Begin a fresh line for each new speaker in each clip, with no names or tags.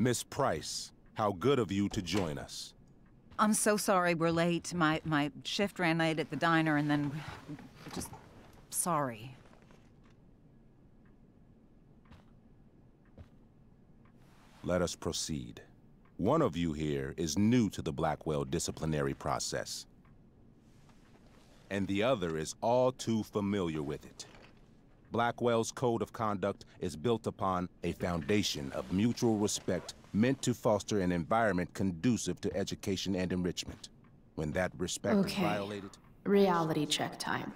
Miss Price, how good of you to join us.
I'm so sorry we're late. My shift ran late at the diner and then... just... sorry.
Let us proceed. One of you here is new to the Bleckwell disciplinary process, and the other is all too familiar with it. Bleckwell's code of conduct is built upon a foundation of mutual respect meant to foster an environment conducive to education and enrichment. When that respect is violated...
Reality check time.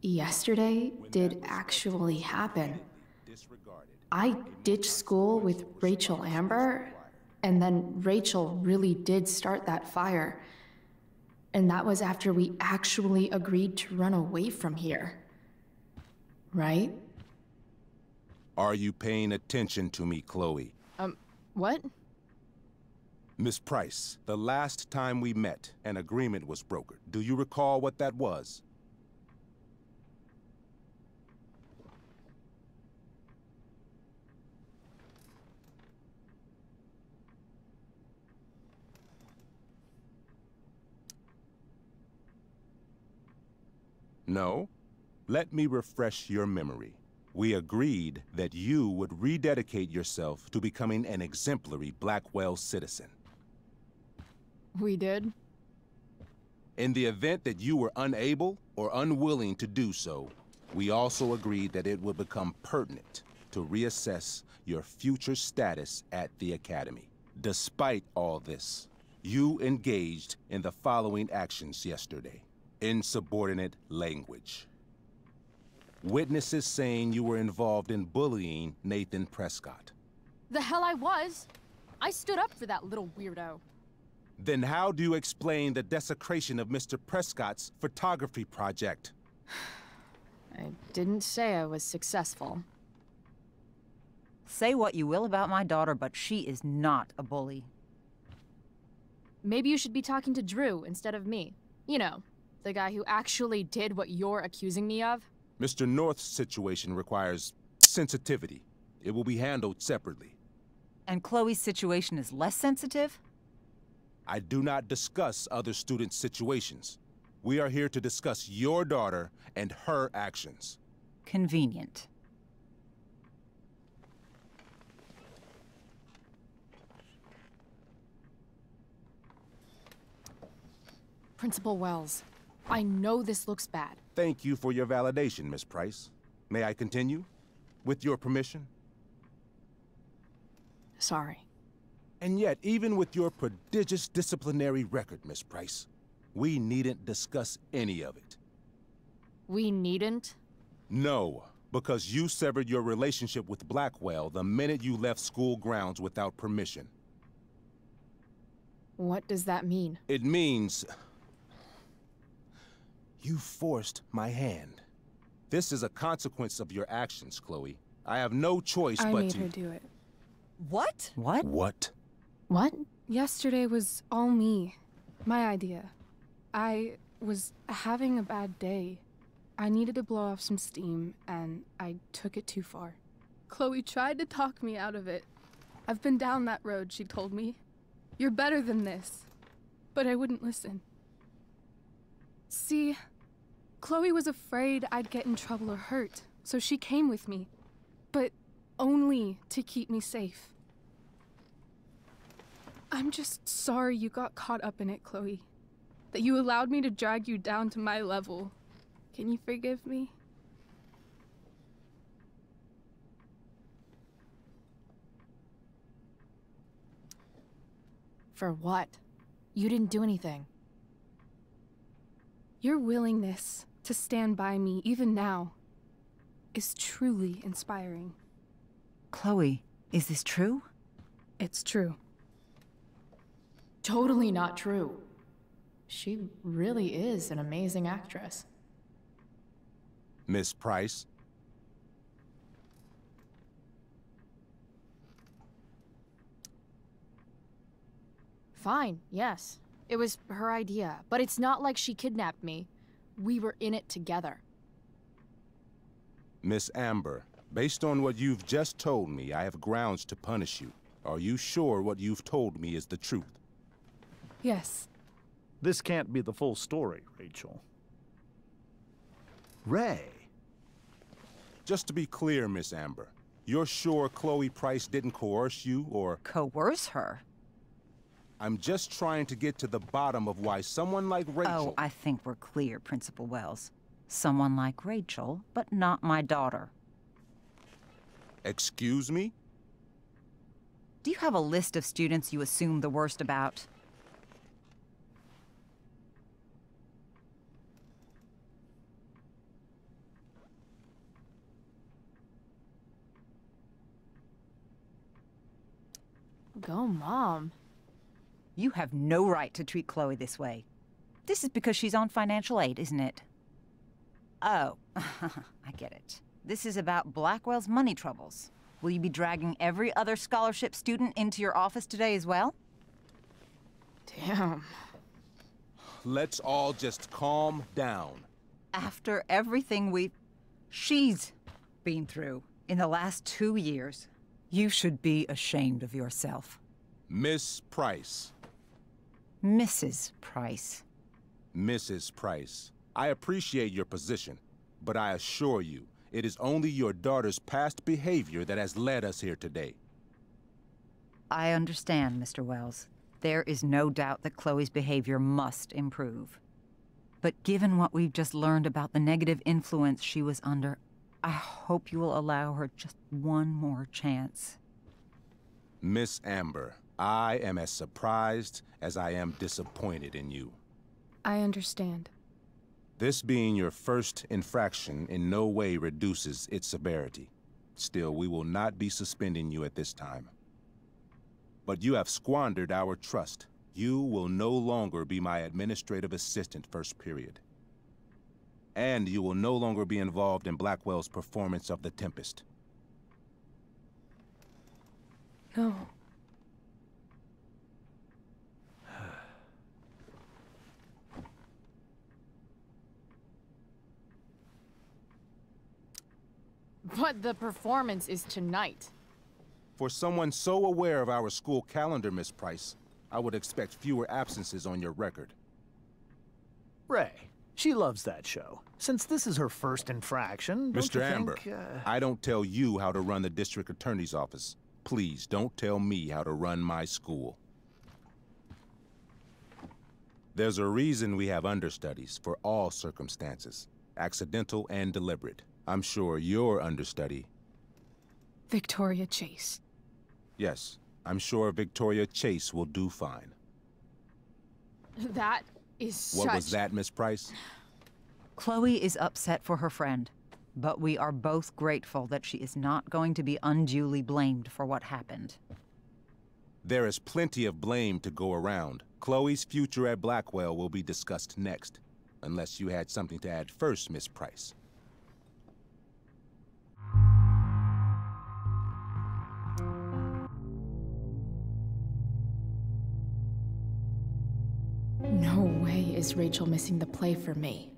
Yesterday did actually happen. I ditched school with Reychel Ember, and then Rachel really did start that fire. And that was after we actually agreed to run away from here. Right?
Are you paying attention to me, Chloe?
What?
Miss Price, the last time we met, an agreement was brokered. Do you recall what that was? No? Let me refresh your memory. We agreed that you would rededicate yourself to becoming an exemplary Bleckwell citizen.
We did?
In the event that you were unable or unwilling to do so, we also agreed that it would become pertinent to reassess your future status at the Academy. Despite all this, you engaged in the following actions yesterday. Insubordinate language. Witnesses saying you were involved in bullying Nathan Prescott.
The hell I was! I stood up for that little weirdo.
Then how do you explain the desecration of Mr. Prescott's photography project?
I didn't say I was successful.
Say what you will about my daughter, but she is not a bully.
Maybe you should be talking to Drew instead of me. You know, the guy who actually did what you're accusing me of.
Mr. North's situation requires sensitivity. It will be handled separately.
And Chloe's situation is less sensitive?
I do not discuss other students' situations. We are here to discuss your daughter and her actions.
Convenient.
Principal Wells, I know this looks bad.
Thank you for your validation, Miss Price. May I continue? With your permission?
Sorry.
And yet, even with your prodigious disciplinary record, Miss Price, we needn't discuss any of it.
We needn't?
No, because you severed your relationship with Bleckwell the minute you left school grounds without permission.
What does that mean?
It means... you forced my hand. This is a consequence of your actions, Chloe. I have no choice but to...
I made her do it.
What? What?
What?
What?
Yesterday was all me. My idea. I was having a bad day. I needed to blow off some steam, and I took it too far. Chloe tried to talk me out of it. I've been down that road, she told me. You're better than this. But I wouldn't listen. See, Chloe was afraid I'd get in trouble or hurt, so she came with me. But only to keep me safe. I'm just sorry you got caught up in it, Chloe. That you allowed me to drag you down to my level. Can you forgive me?
For what? You didn't do anything.
Your willingness to stand by me, even now, is truly inspiring.
Chloe, is this true?
It's true.
Totally not true. She really is an amazing actress.
Miss Price?
Fine, yes. It was her idea, but it's not like she kidnapped me. We were in it together.
Miss Amber, based on what you've just told me, I have grounds to punish you. Are you sure what you've told me is the truth?
Yes.
This can't be the full story, Rachel. Ray.
Just to be clear, Miss Amber, you're sure Chloe Price didn't coerce you, or...
Coerce her?
I'm just trying to get to the bottom of why someone like Rachel...
Oh, I think we're clear, Principal Wells. Someone like Rachel, but not my daughter.
Excuse me?
Do you have a list of students you assume the worst about?
Go, Mom.
You have no right to treat Chloe this way. This is because she's on financial aid, isn't it? Oh, I get it. This is about Blackwell's money troubles. Will you be dragging every other scholarship student into your office today as well?
Damn.
Let's all just calm down.
After everything she's been through in the last 2 years, you should be ashamed of yourself.
Miss Price.
Mrs. Price.
Mrs. Price, I appreciate your position, but I assure you, it is only your daughter's past behavior that has led us here today.
I understand, Mr. Wells. There is no doubt that Chloe's behavior must improve. But given what we've just learned about the negative influence she was under, I hope you will allow her just one more chance.
Miss Amber, I am as surprised as I am disappointed in you.
I understand.
This being your first infraction in no way reduces its severity. Still, we will not be suspending you at this time. But you have squandered our trust. You will no longer be my administrative assistant first period. And you will no longer be involved in Blackwell's performance of The Tempest.
No.
But the performance is tonight.
For someone so aware of our school calendar, Miss Price, I would expect fewer absences on your record.
Ray. She loves that show. Since this is her first infraction, don't
Mr.
you
Amber,
think,
I don't tell you how to run the district attorney's office. Please don't tell me how to run my school. There's a reason we have understudies for all circumstances, accidental and deliberate. I'm sure your understudy...
Victoria Chase.
Yes, I'm sure Victoria Chase will do fine.
That is
What was that, Miss Price?
Chloe is upset for her friend, but we are both grateful that she is not going to be unduly blamed for what happened.
There is plenty of blame to go around. Chloe's future at Blackwell will be discussed next, unless you had something to add first, Miss Price.
No way is Rachel missing the play for me.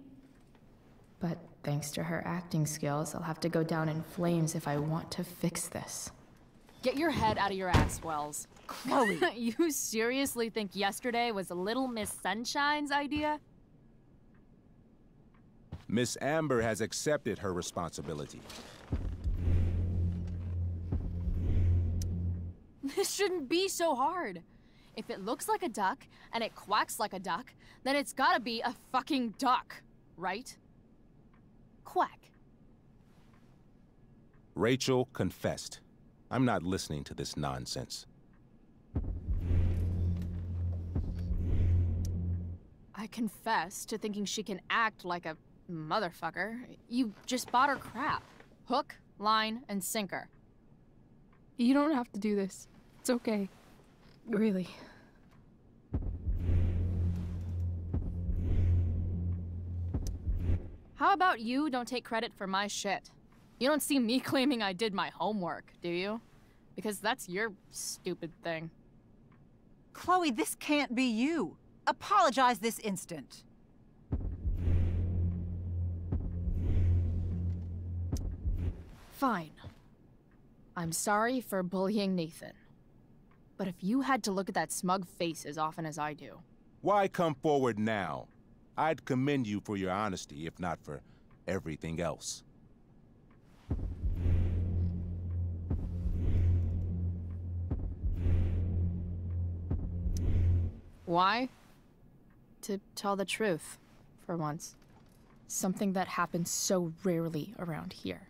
But thanks to her acting skills, I'll have to go down in flames if I want to fix this.
Get your head out of your ass, Wells.
Chloe!
You seriously think yesterday was Little Miss Sunshine's idea?
Miss Amber has accepted her responsibility.
This shouldn't be so hard. If it looks like a duck, and it quacks like a duck, then it's gotta be a fucking duck, right? Quack.
Rachel confessed. I'm not listening to this nonsense.
I confess to thinking she can act like a motherfucker. You just bought her crap. Hook, line, and sinker.
You don't have to do this. It's okay. Really.
How about you don't take credit for my shit? You don't see me claiming I did my homework, do you? Because that's your stupid thing.
Chloe, this can't be you. Apologize this instant.
Fine. I'm sorry for bullying Nathan. But if you had to look at that smug face as often as I do...
Why come forward now? I'd commend you for your honesty, if not for everything else.
Why? To tell the truth, for once. Something that happens so rarely around here.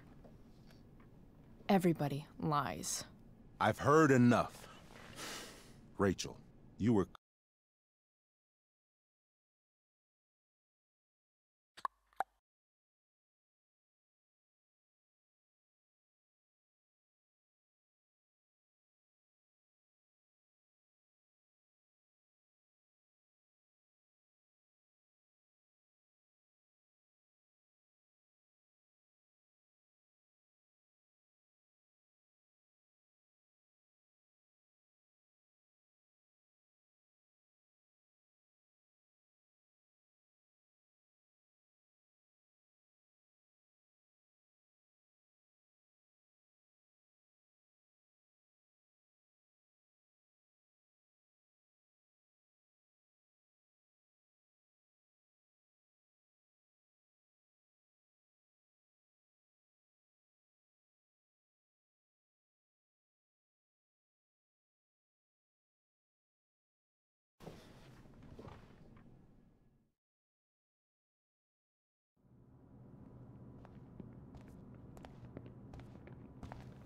Everybody lies.
I've heard enough. Rachel, you were...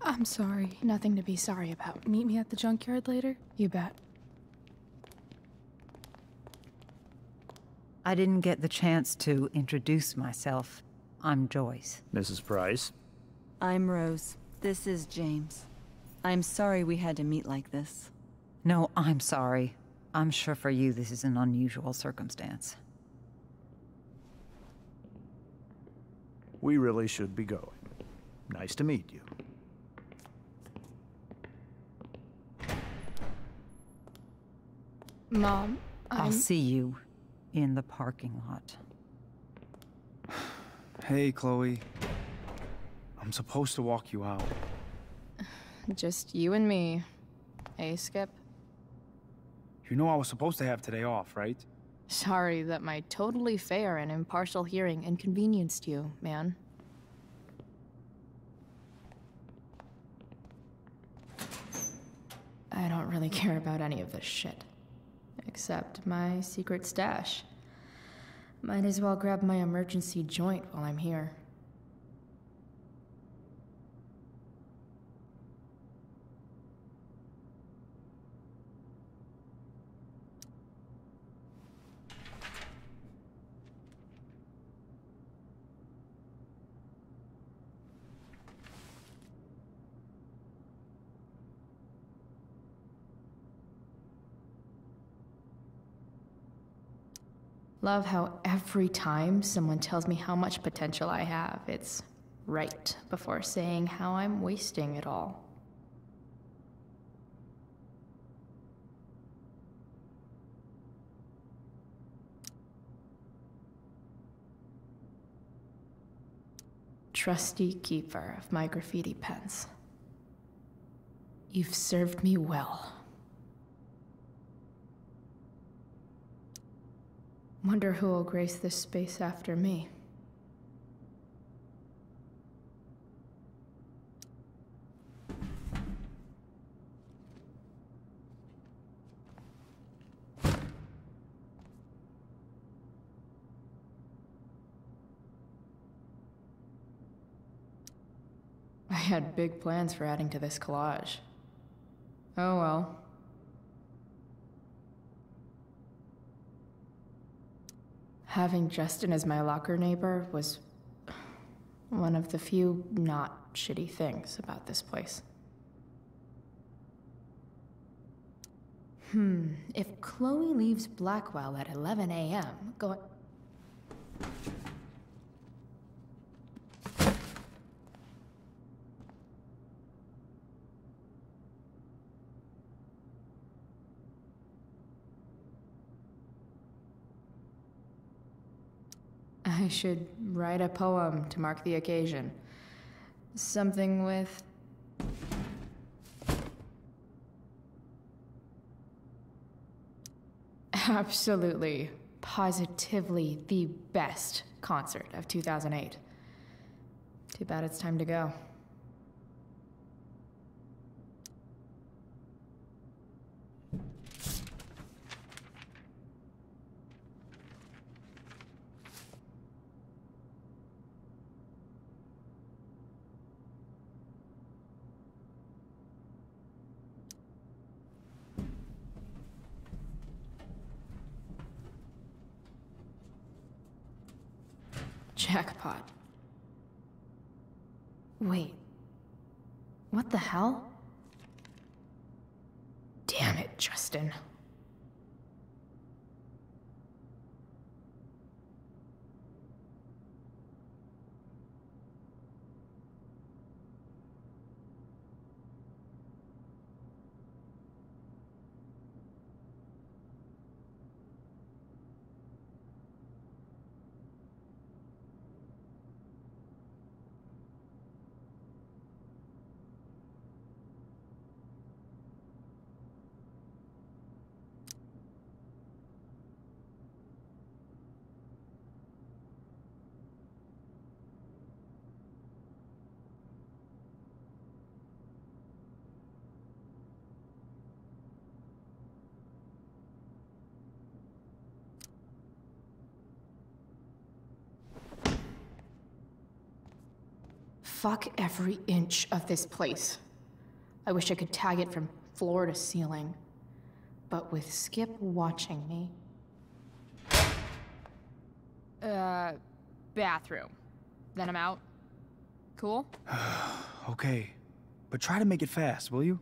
I'm sorry. Nothing to be sorry about. Meet me at the junkyard later? You bet.
I didn't get the chance to introduce myself. I'm Joyce.
Mrs. Price?
I'm Rose. This is James. I'm sorry we had to meet like this.
No, I'm sorry. I'm sure for you this is an unusual circumstance.
We really should be going. Nice to meet you.
Mom,
I'll see you in the parking lot.
Hey, Chloe. I'm supposed to walk you out.
Just you and me. Hey, Skip?
You know I was supposed to have today off, right?
Sorry that my totally fair and impartial hearing inconvenienced you, man. I don't really care about any of this shit. Except my secret stash. Might as well grab my emergency joint while I'm here. Love how every time someone tells me how much potential I have, it's right before saying how I'm wasting it all. Trusty keeper of my graffiti pens. You've served me well. Wonder who will grace this space after me. I had big plans for adding to this collage. Oh well. Having Justin as my locker neighbor was one of the few not shitty things about this place. If Chloe leaves Blackwell at 11 a.m., going... I should write a poem to mark the occasion. Something with...
Absolutely, positively the best concert of 2008. Too bad it's time to go. Jackpot. Wait. What the hell? Damn it, Justin. Fuck every inch of this place. I wish I could tag it from floor to ceiling. But with Skip watching me...
Bathroom. Then I'm out. Cool?
Okay, but try to make it fast, will you?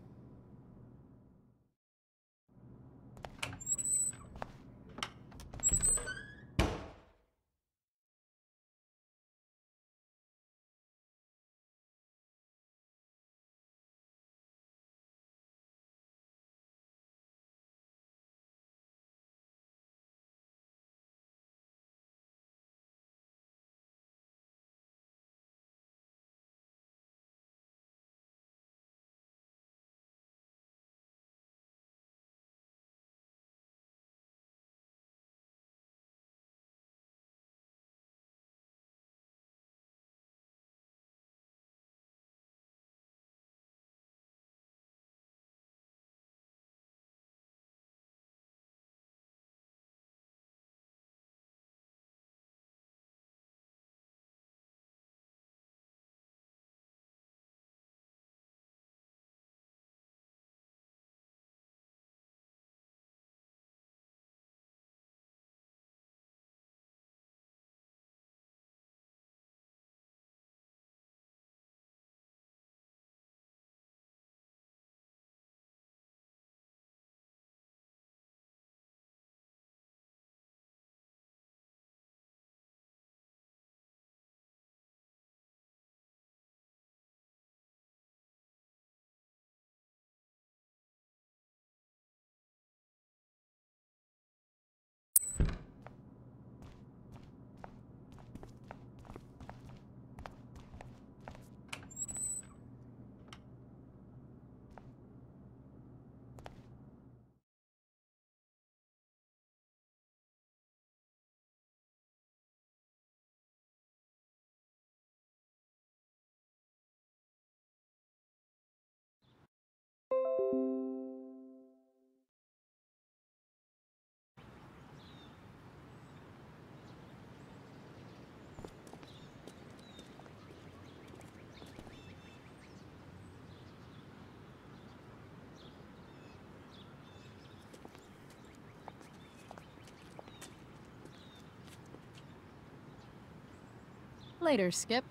Later, Skip.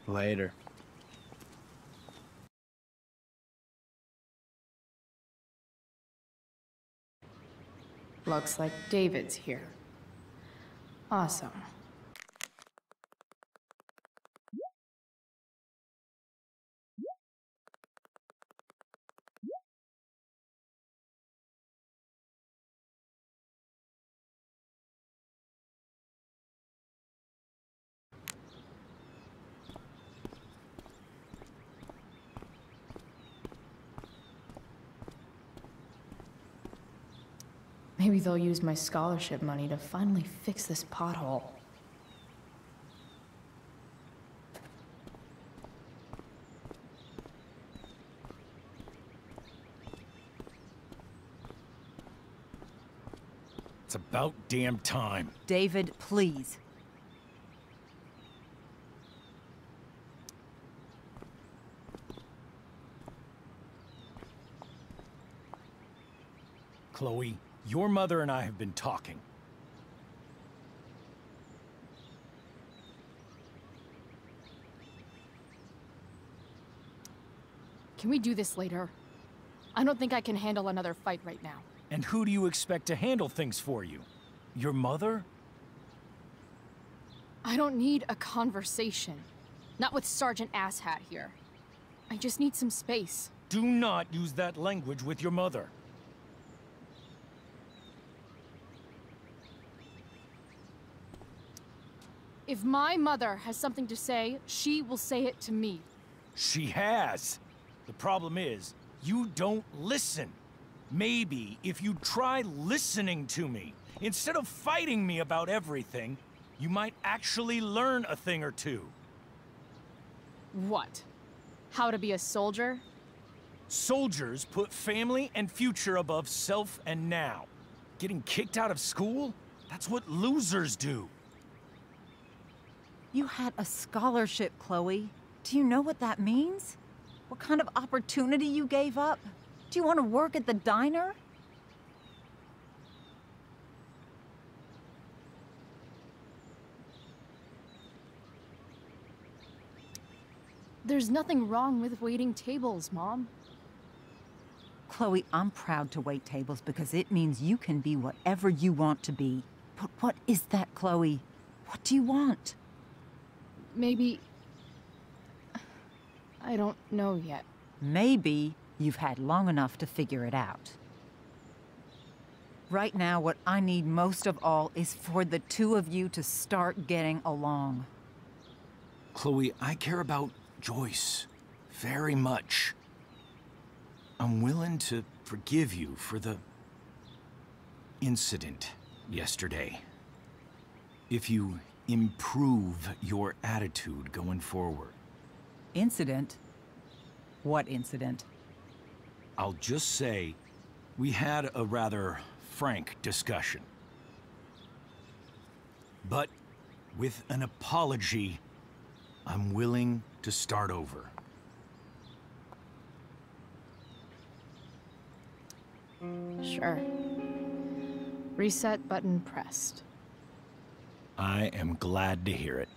Later.
Looks like David's here. Awesome. Maybe they'll use my scholarship money to finally fix this pothole.
It's about damn time.
David, please.
Chloe, your mother and I have been talking.
Can we do this later? I don't think I can handle another fight right now.
And who do you expect to handle things for you? Your mother?
I don't need a conversation. Not with Sergeant Asshat here. I just need some space.
Do not use that language with your mother.
If my mother has something to say, she will say it to me.
She has. The problem is, you don't listen. Maybe if you try listening to me, instead of fighting me about everything, you might actually learn a thing or two.
What? How to be a soldier?
Soldiers put family and future above self and now. Getting kicked out of school? That's what losers do.
You had a scholarship, Chloe. Do you know what that means? What kind of opportunity you gave up? Do you want to work at the diner?
There's nothing wrong with waiting tables, Mom.
Chloe, I'm proud to wait tables because it means you can be whatever you want to be. But what is that, Chloe? What do you want?
Maybe... I don't know yet.
Maybe you've had long enough to figure it out. Right now, what I need most of all is for the two of you to start getting along.
Chloe, I care about Joyce very much. I'm willing to forgive you for the incident yesterday. If you improve your attitude going forward.
Incident? What incident?
I'll just say, we had a rather frank discussion. But with an apology, I'm willing to start over.
Sure. Reset button pressed.
I am glad to hear it.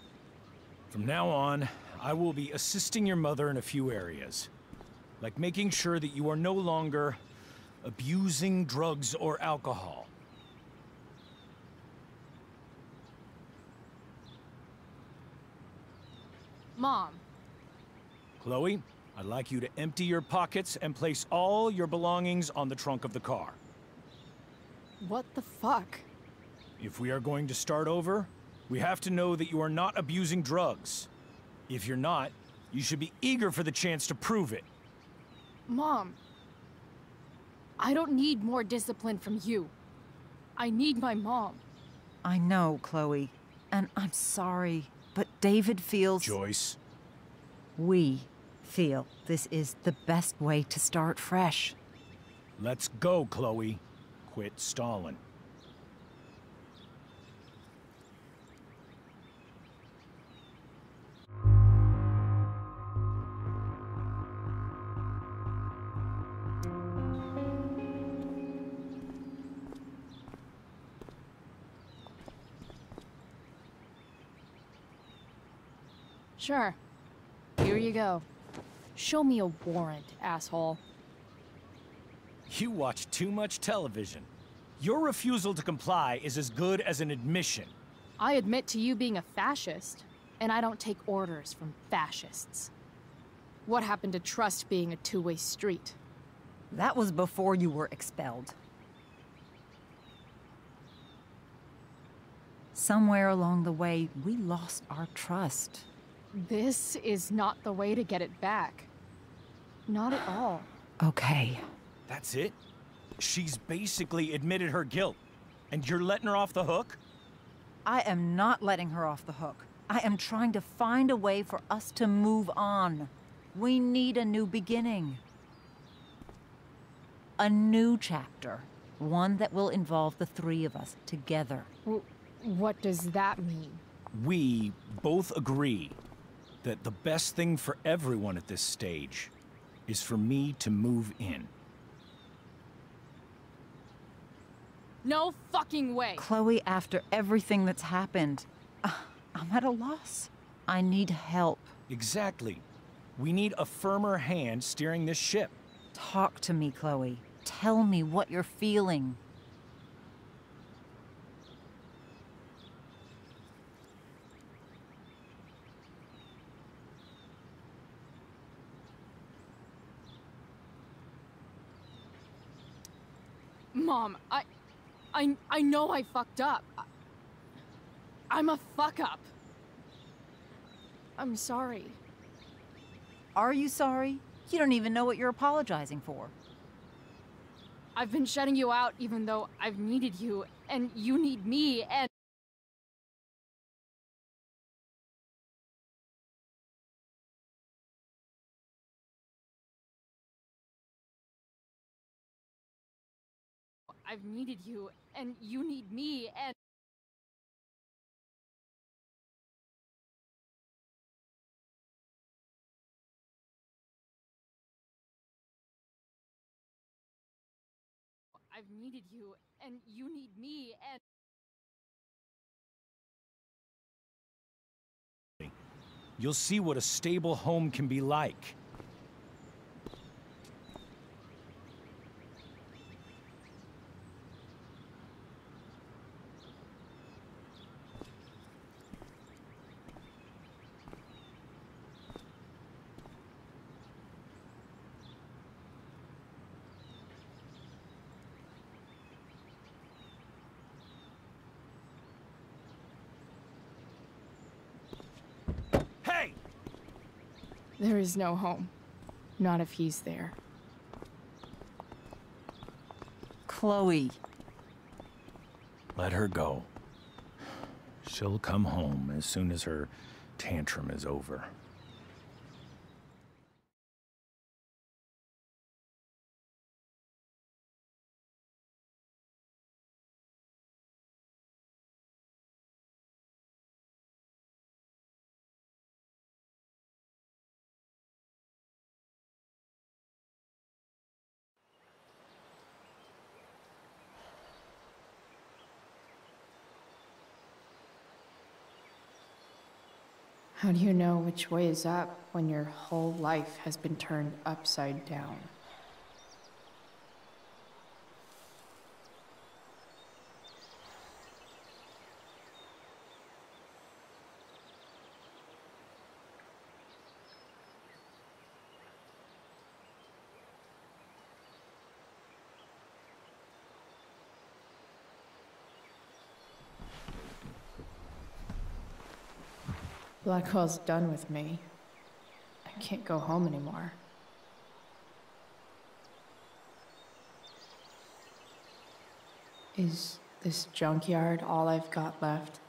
From now on, I will be assisting your mother in a few areas. Like making sure that you are no longer abusing drugs or alcohol.
Mom.
Chloe, I'd like you to empty your pockets and place all your belongings on the trunk of the car.
What the fuck?
If we are going to start over, we have to know that you are not abusing drugs. If you're not, you should be eager for the chance to prove it.
Mom. I don't need more discipline from you. I need my mom.
I know, Chloe, and I'm sorry, but David feels...
Joyce.
We feel this is the best way to start fresh.
Let's go, Chloe. Quit stalling.
Sure. Here you go. Show me a warrant, asshole.
You watch too much television. Your refusal to comply is as good as an admission.
I admit to you being a fascist, and I don't take orders from fascists. What happened to trust being a two-way street?
That was before you were expelled. Somewhere along the way, we lost our trust.
This is not the way to get it back. Not at all.
Okay.
That's it? She's basically admitted her guilt. And you're letting her off the hook?
I am not letting her off the hook. I am trying to find a way for us to move on. We need a new beginning. A new chapter. One that will involve the three of us together.
What does that mean?
We both agree that the best thing for everyone at this stage is for me to move in.
No fucking way!
Chloe, after everything that's happened, I'm at a loss. I need help.
Exactly. We need a firmer hand steering this ship.
Talk to me, Chloe. Tell me what you're feeling.
Mom, I know I fucked up. I'm a fuck up. I'm sorry.
Are you sorry? You don't even know what you're apologizing for.
I've been shutting you out even though I've needed you, and you need me, and... I've needed you, and you need me, and... I've needed you, and you need me, and...
You'll see what a stable home can be like.
There is no home. Not if he's there.
Chloe.
Let her go. She'll come home as soon as her tantrum is over.
How do you know which way is up when your whole life has been turned upside down? Blackwell's done with me. I can't go home anymore. Is this junkyard all I've got left?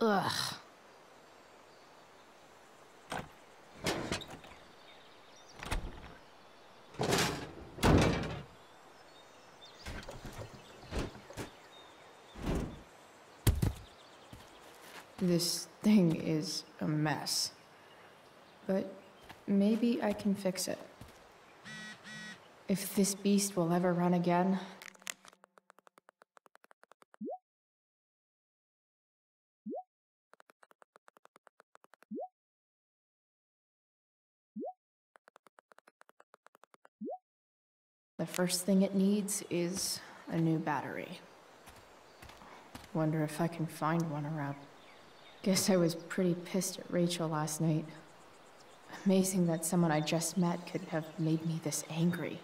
Ugh. This thing is a mess. But maybe I can fix it. If this beast will ever run again... The first thing it needs is a new battery. Wonder if I can find one around. Guess I was pretty pissed at Rachel last night. Amazing that someone I just met could have made me this angry.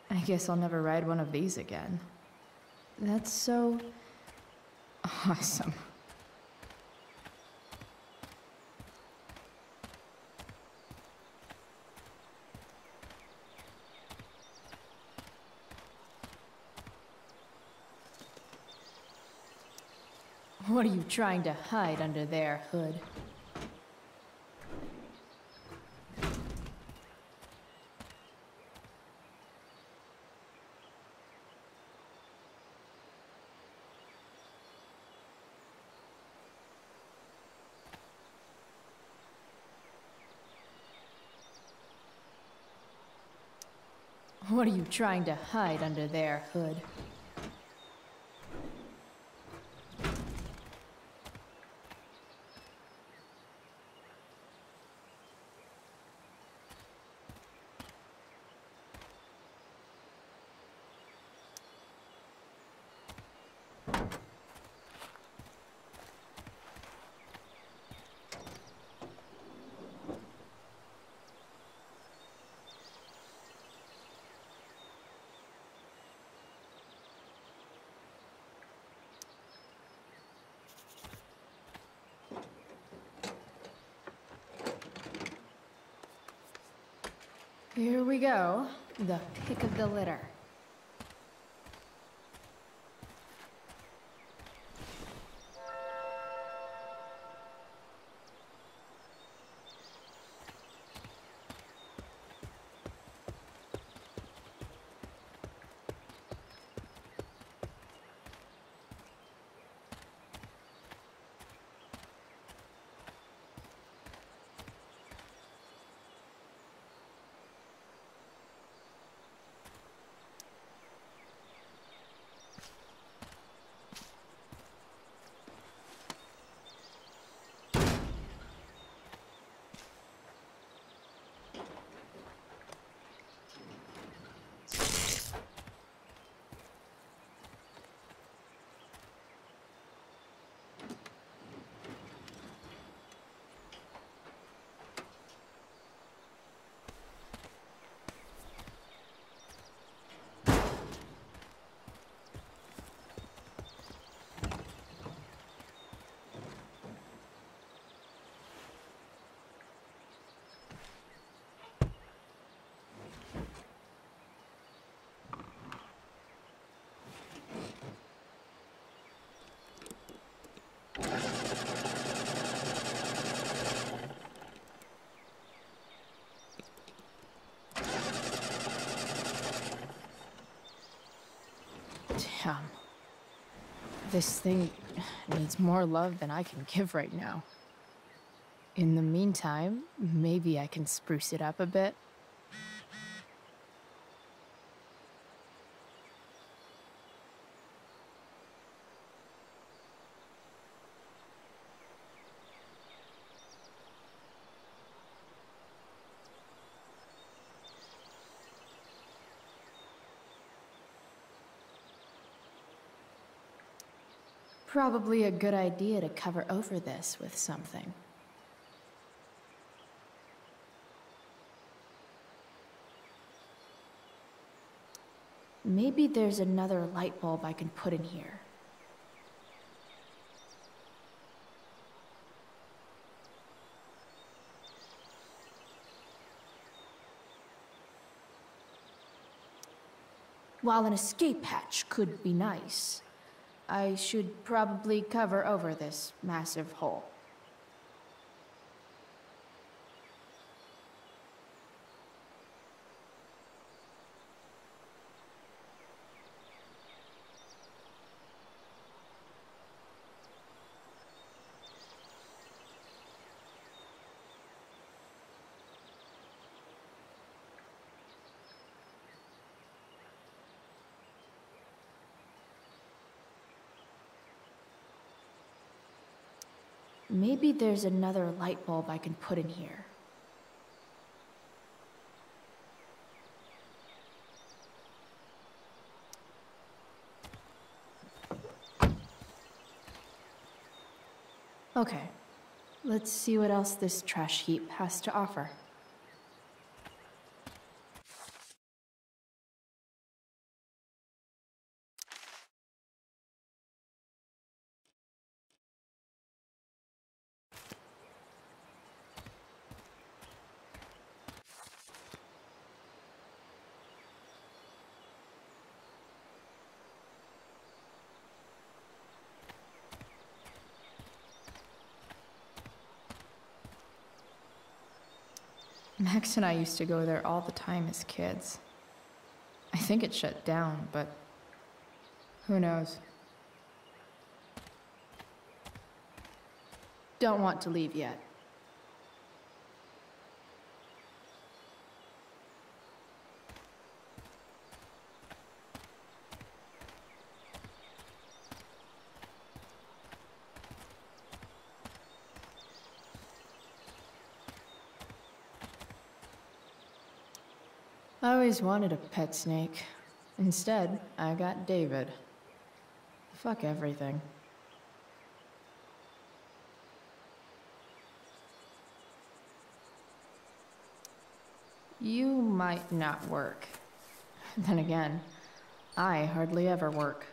I guess I'll never ride one of these again. That's so... awesome. What are you trying to hide under there, Hood? What are you trying to hide under there, Hood? Here we go, the pick of the litter. This thing needs more love than I can give right now. In the meantime, maybe I can spruce it up a bit. Probably a good idea to cover over this with something. Maybe there's another light bulb I can put in here. While an escape hatch could be nice, I should probably cover over this massive hole. Maybe there's another light bulb I can put in here. Okay, let's see what else this trash heap has to offer. Max and I used to go there all the time as kids. I think it shut down, but who knows? Don't want to leave yet. I always wanted a pet snake. Instead, I got David. Fuck everything. You might not work. Then again, I hardly ever work.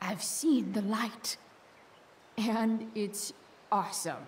I've seen the light, and it's awesome.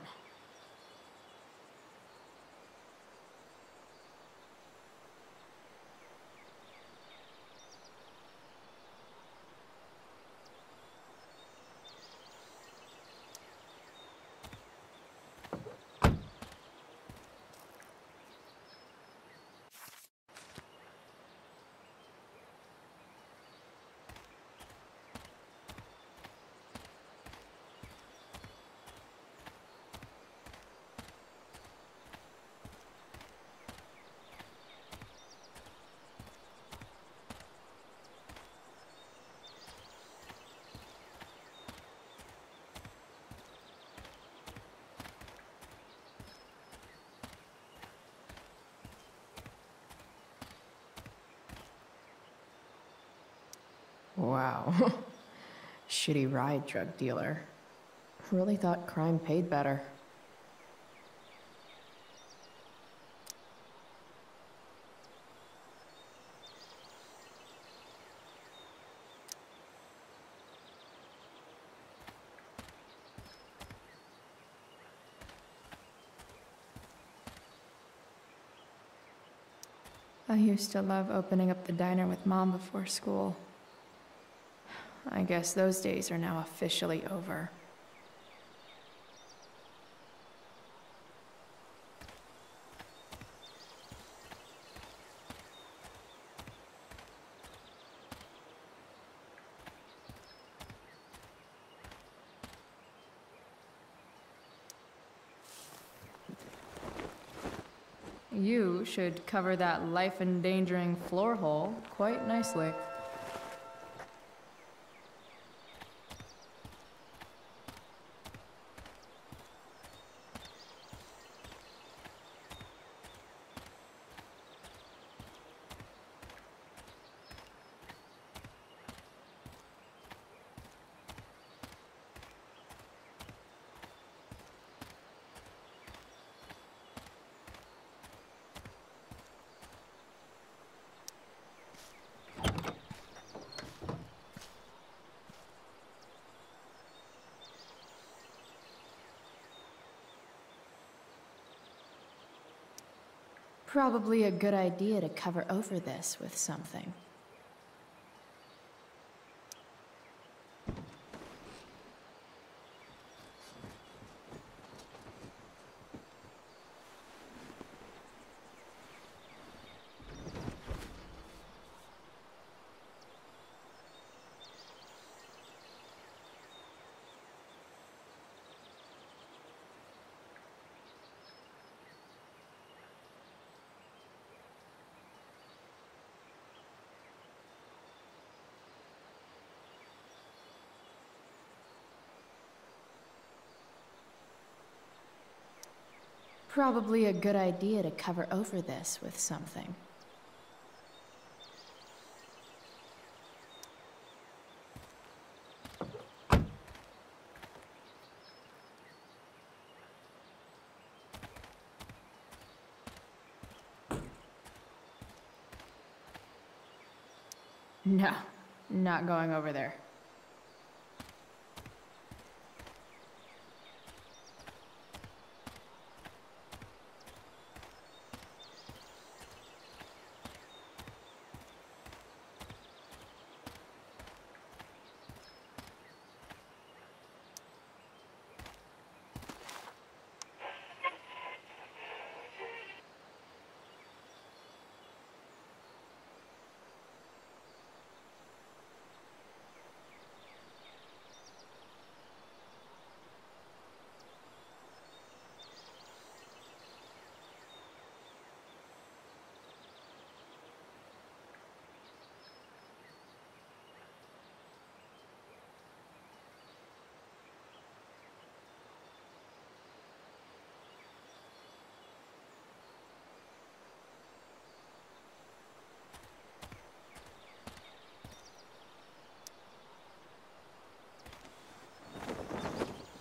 Wow. Shitty ride drug dealer. Really thought crime paid better. I used to love opening up the diner with Mom before school. I guess those days are now officially over. You should cover that life-endangering floor hole quite nicely. Probably a good idea to cover over this with something. Probably a good idea to cover over this with something. No, not going over there.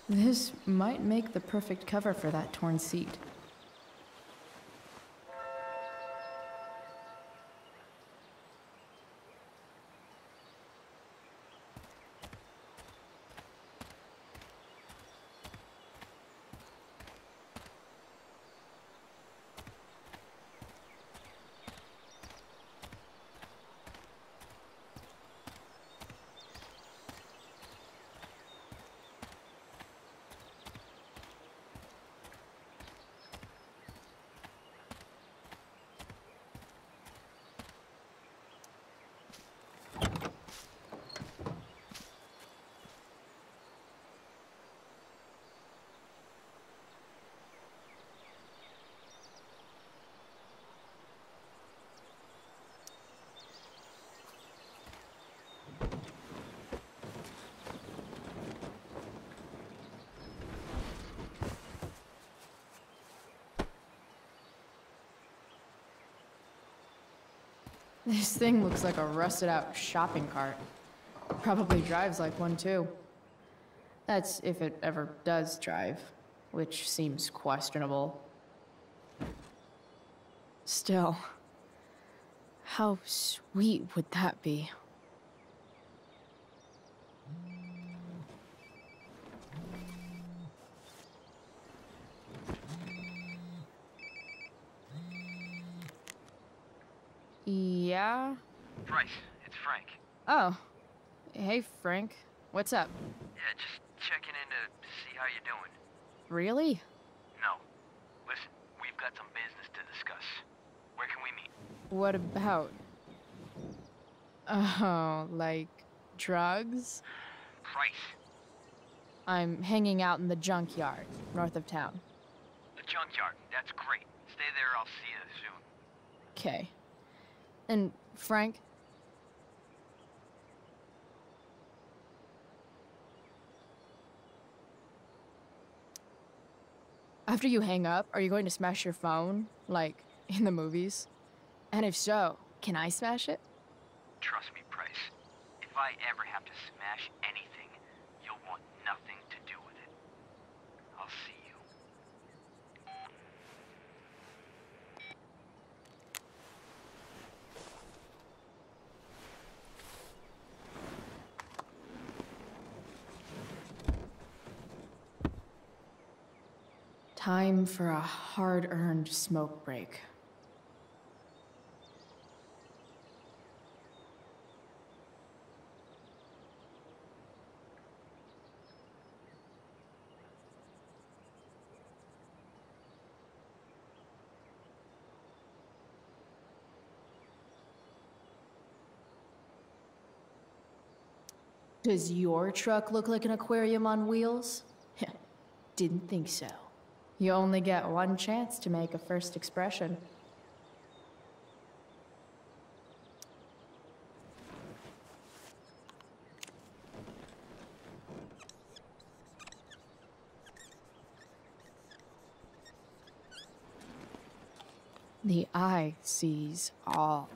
This might make the perfect cover for that torn seat. This thing looks like a rusted out shopping cart. Probably drives like one too. That's if it ever does drive, which seems questionable. Still, how sweet would that be? Yeah?
Bryce, it's Frank.
Oh. Hey, Frank. What's up?
Yeah, just checking in to see how you're doing.
Really?
No. Listen, we've got some business to discuss. Where can we meet?
What about? Oh, like drugs?
Bryce.
I'm hanging out in the junkyard, north of town.
The junkyard. That's great. Stay there, I'll see you
Okay. And Frank? After you hang up, are you going to smash your phone? Like, in the movies? And if so, can I smash it?
Trust me, Price. If I ever have to smash anything, you'll want nothing to do with it. I'll see you.
Time for a hard-earned smoke break. Does your truck look like an aquarium on wheels? Didn't think so. You only get one chance to make a first expression. The eye sees all.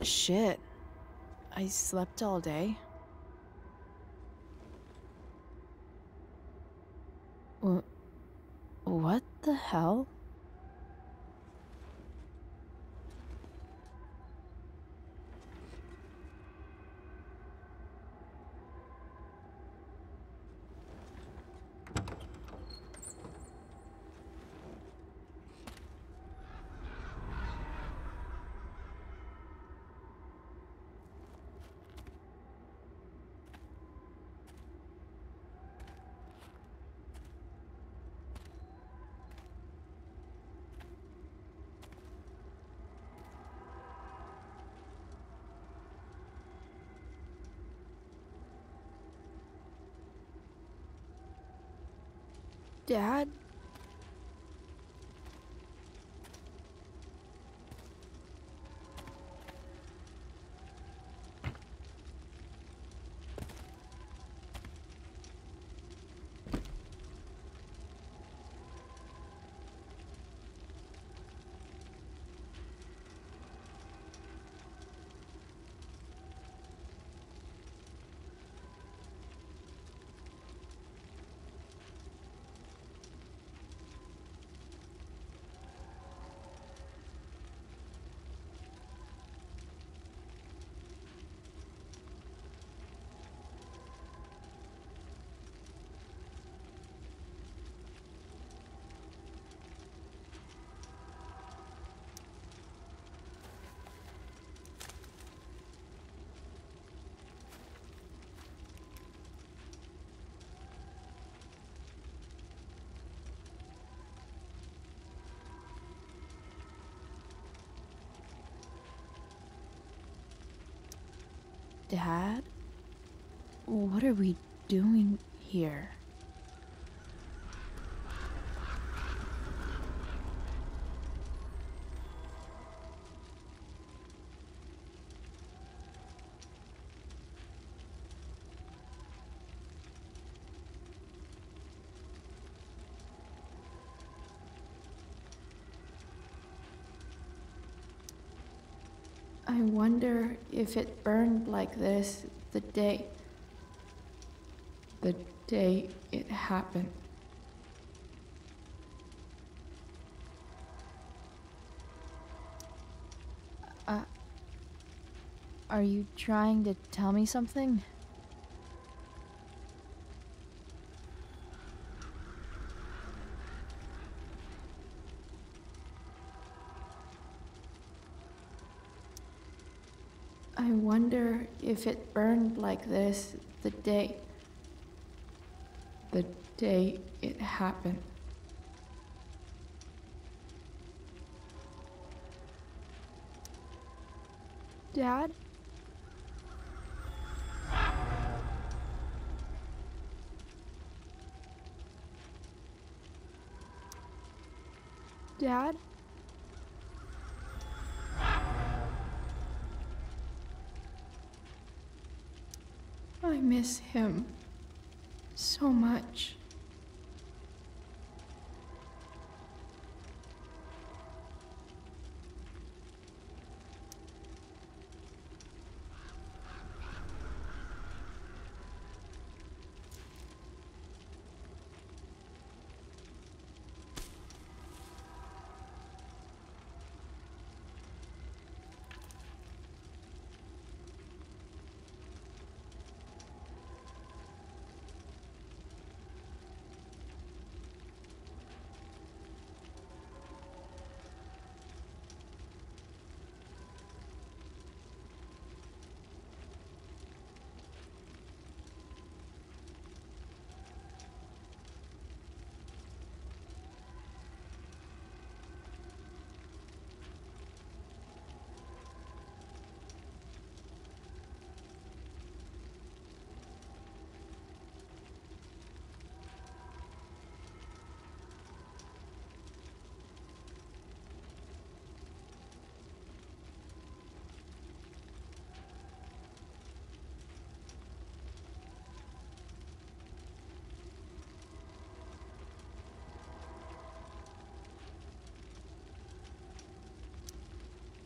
Shit. I slept all day. What the hell? Dad? Dad? What are we doing here? I wonder if it burned like this the day it happened. Are you trying to tell me something? I wonder if it burned like this the day it happened. Dad? Dad? I miss him so much.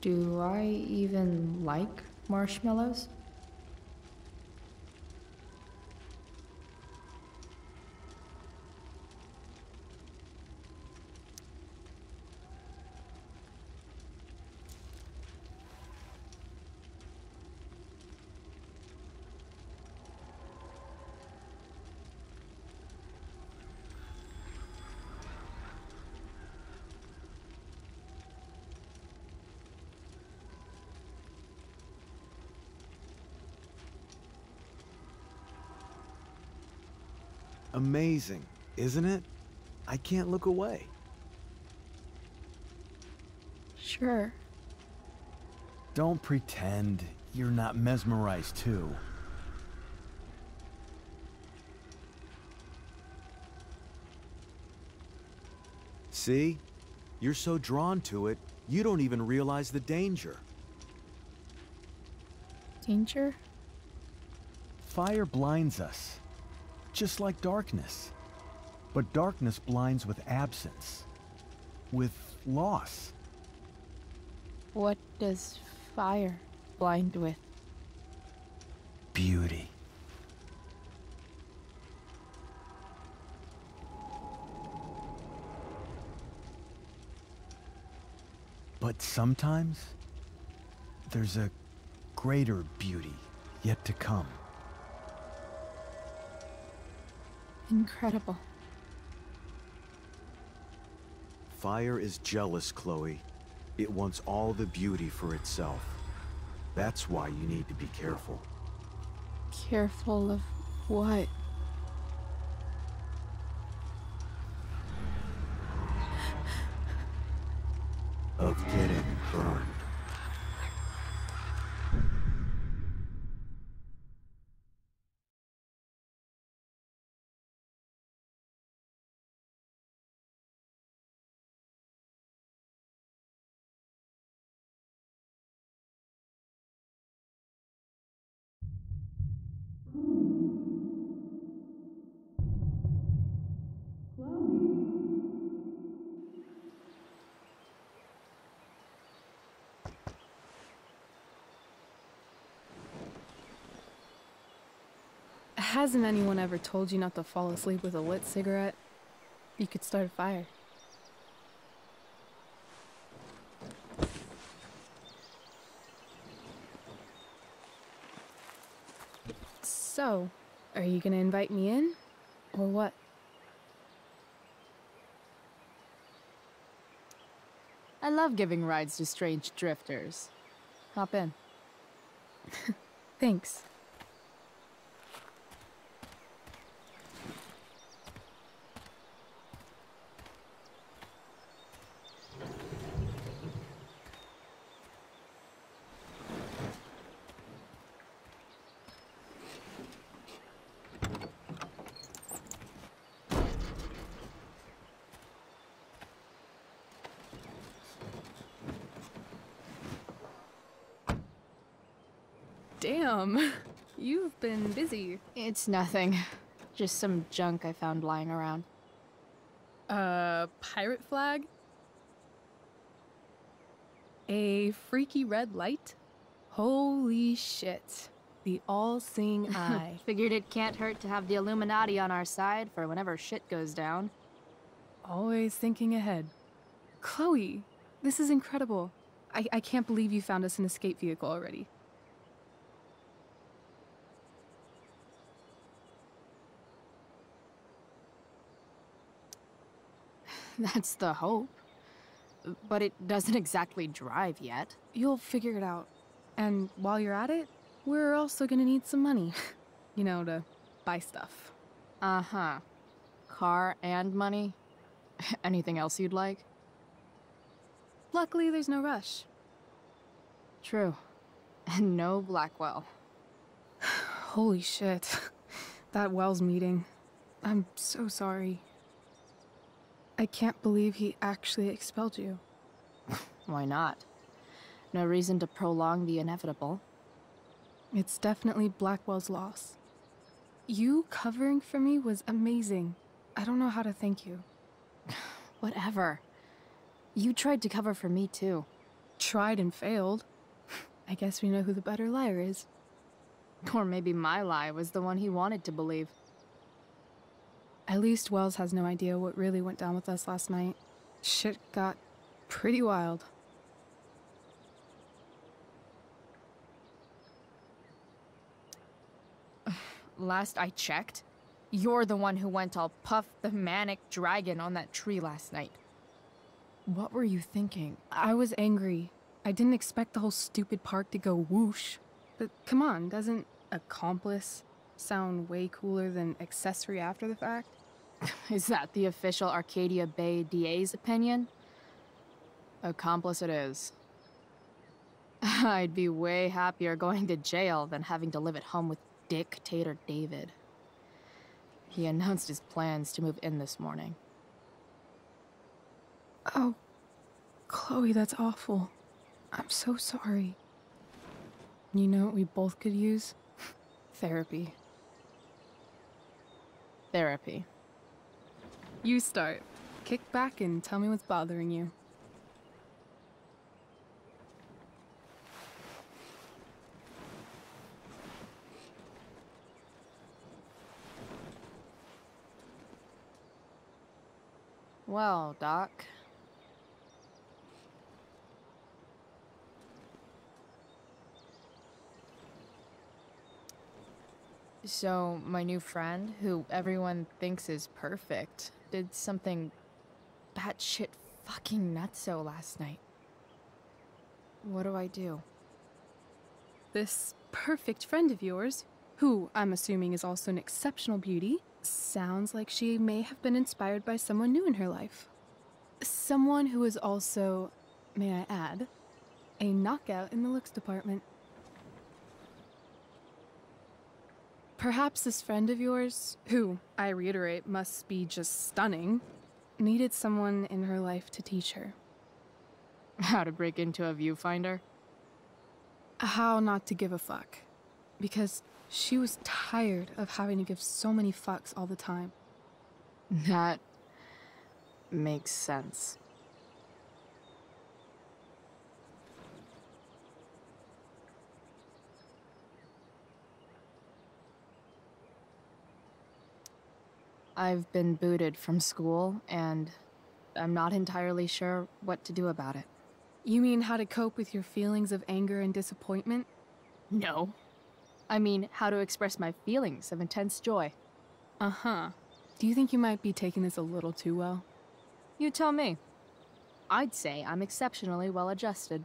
Do I even like marshmallows?
Amazing, isn't it? I can't look away.
Sure.
Don't pretend you're not mesmerized too. See? You're so drawn to it, you don't even realize the danger.
Danger?
Fire blinds us, just like darkness. But darkness blinds with absence, with loss.
What does fire blind with?
Beauty. But sometimes, there's a greater beauty yet to come.
Incredible.
Fire is jealous, Chloe. It wants all the beauty for itself. That's why you need to be careful.
Careful of what?
Of getting burned.
Hasn't anyone ever told you not to fall asleep with a lit cigarette? You could start a fire. So, are you gonna invite me in? Or what?
I love giving rides to strange drifters. Hop in.
Thanks. Damn, you've been busy.
It's nothing. Just some junk I found lying around.
Pirate flag? A freaky red light? Holy shit. The all-seeing eye.
Figured it can't hurt to have the Illuminati on our side for whenever shit goes down.
Always thinking ahead. Chloe, this is incredible. I can't believe you found us an escape vehicle already.
That's the hope. But it doesn't exactly drive yet.
You'll figure it out. And while you're at it, we're also gonna need some money. You know, to buy stuff.
Uh-huh. Car and money? Anything else you'd like?
Luckily, there's no rush.
True. And no Blackwell.
Holy shit. That Wells meeting. I'm so sorry. I can't believe he actually expelled you.
Why not? No reason to prolong the inevitable.
It's definitely Blackwell's loss. You covering for me was amazing. I don't know how to thank you.
Whatever. You tried to cover for me too.
Tried and failed. I guess we know who the better liar is.
Or maybe my lie was the one he wanted to believe.
At least Wells has no idea what really went down with us last night. Shit got pretty wild.
Last I checked, you're the one who went all Puff the Manic Dragon on that tree last night. What were you thinking?
I was angry. I didn't expect the whole stupid park to go whoosh. But come on, doesn't accomplice sound way cooler than accessory after the fact?
Is that the official Arcadia Bay DA's opinion? Accomplice it is. I'd be way happier going to jail than having to live at home with Dictator David. He announced his plans to move in this morning.
Oh, Chloe, that's awful. I'm so sorry. You know what we both could use? Therapy.
Therapy.
You start. Kick back and tell me what's bothering you.
Well, Doc. So, my new friend, who everyone thinks is perfect, did something batshit fucking nutso last night. What do I do?
This perfect friend of yours, who I'm assuming is also an exceptional beauty, sounds like she may have been inspired by someone new in her life. Someone who is also, may I add, a knockout in the looks department. Perhaps this friend of yours, who, I reiterate, must be just stunning, needed someone in her life to teach her.
How to break into a viewfinder?
How not to give a fuck. Because she was tired of having to give so many fucks all the time.
That makes sense. I've been booted from school, and I'm not entirely sure what to do about it.
You mean how to cope with your feelings of anger and disappointment?
No. I mean, how to express my feelings of intense joy.
Uh-huh. Do you think you might be taking this a little too well?
You tell me. I'd say I'm exceptionally well-adjusted.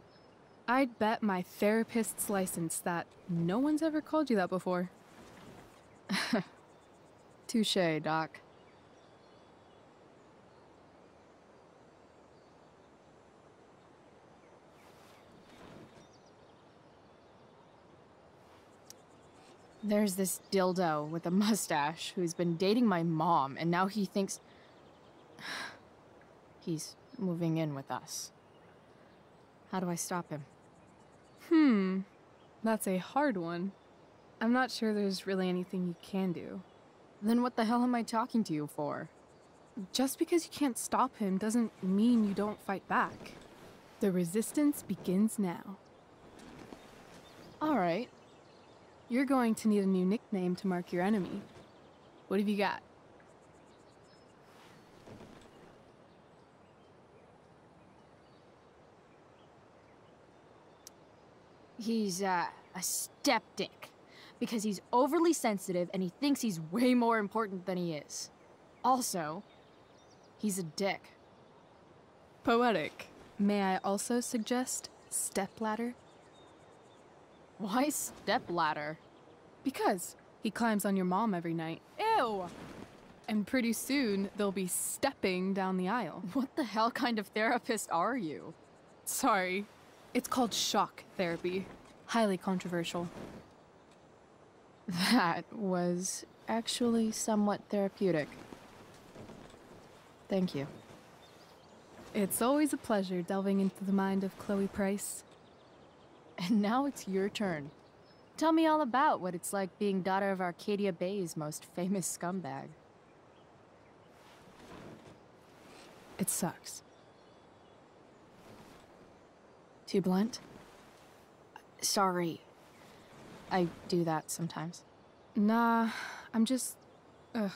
I'd bet my therapist's license that no one's ever called you that before.
Touché, Doc. There's this dildo with a mustache who's been dating my mom, and now he thinks he's moving in with us. How do I stop him?
That's a hard one. I'm not sure there's really anything you can do.
Then what the hell am I talking to you for?
Just because you can't stop him doesn't mean you don't fight back. The resistance begins now.
All right.
You're going to need a new nickname to mark your enemy. What have you got?
He's, a skeptic. Because he's overly sensitive and he thinks he's way more important than he is. Also, he's a dick.
Poetic. May I also suggest stepladder?
Why stepladder?
Because he climbs on your mom every night.
Ew!
And pretty soon, they'll be stepping down the aisle.
What the hell kind of therapist are you?
Sorry. It's called shock therapy. Highly controversial.
That was actually somewhat therapeutic. Thank you.
It's always a pleasure delving into the mind of Chloe Price.
And now it's your turn. Tell me all about what it's like being daughter of Arcadia Bay's most famous scumbag.
It sucks.
Too blunt? Sorry. I do that sometimes.
Nah, I'm just... I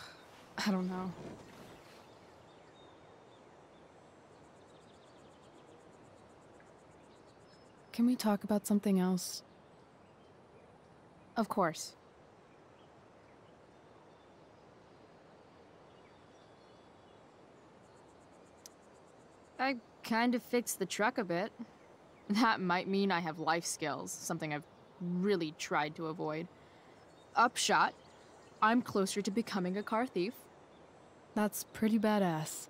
don't know. Can we talk about something else?
Of course. I kind of fixed the truck a bit. That might mean I have life skills, something I've really tried to avoid. Upshot, I'm closer to becoming a car thief.
That's pretty badass.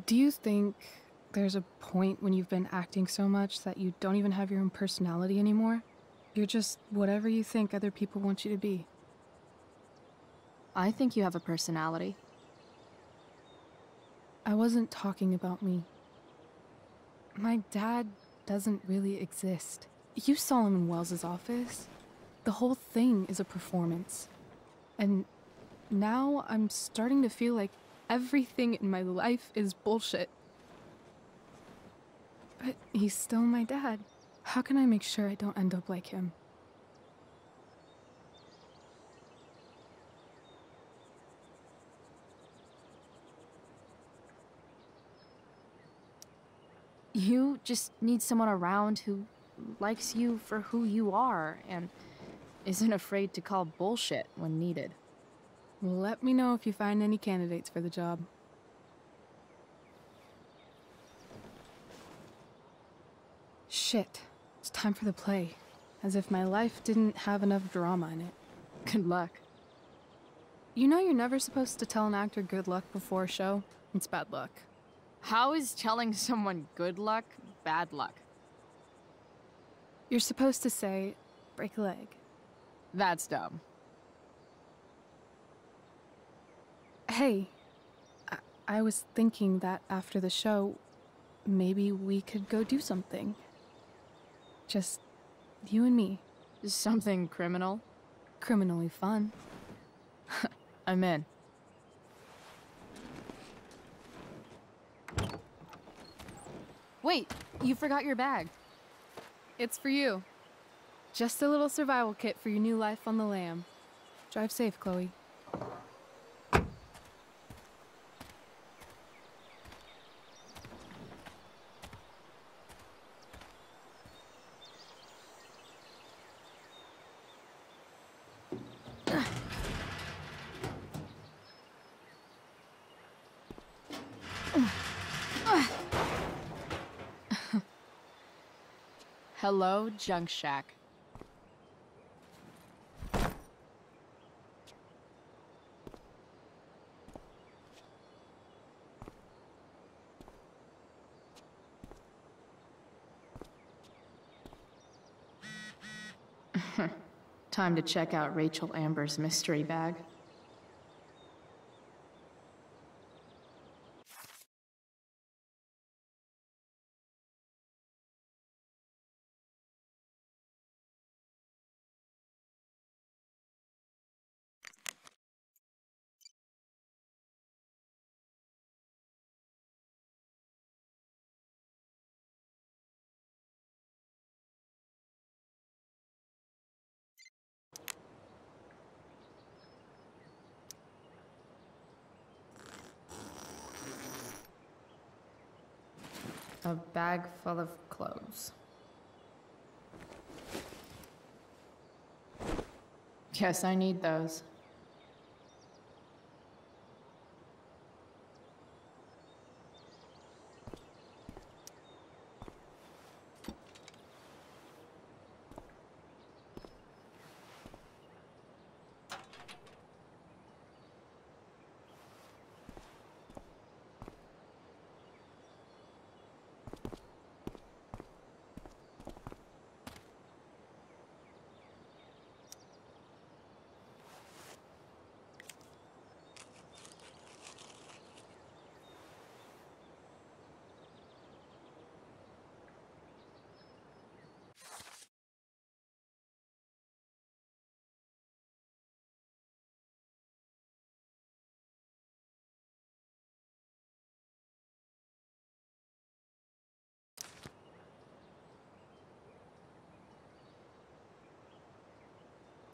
Do you think there's a point when you've been acting so much that you don't even have your own personality anymore? You're just whatever you think other people want you to be.
I think you have a personality.
I wasn't talking about me. My dad doesn't really exist. You saw him in Wells's office. The whole thing is a performance. And now I'm starting to feel like everything in my life is bullshit. But he's still my dad. How can I make sure I don't end up like him?
You just need someone around who likes you for who you are and isn't afraid to call bullshit when needed.
Let me know if you find any candidates for the job. Shit. It's time for the play. As if my life didn't have enough drama in it.
Good luck.
You know you're never supposed to tell an actor good luck before a show? It's bad luck.
How is telling someone good luck bad luck?
You're supposed to say, break a leg.
That's dumb.
Hey, I was thinking that after the show, maybe we could go do something. Just you and me.
Something criminal?
Criminally fun.
I'm in. Wait, you forgot your bag.
It's for you. Just a little survival kit for your new life on the lam. Drive safe, Chloe.
Hello, Junk Shack. Time to check out Reychel Amber's mystery bag. A bag full of clothes. Guess I need those.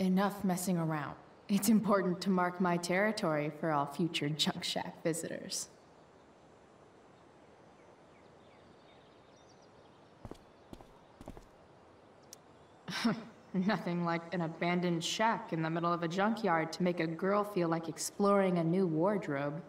Enough messing around. It's important to mark my territory for all future Junk Shack visitors. Nothing like an abandoned shack in the middle of a junkyard to make a girl feel like exploring a new wardrobe.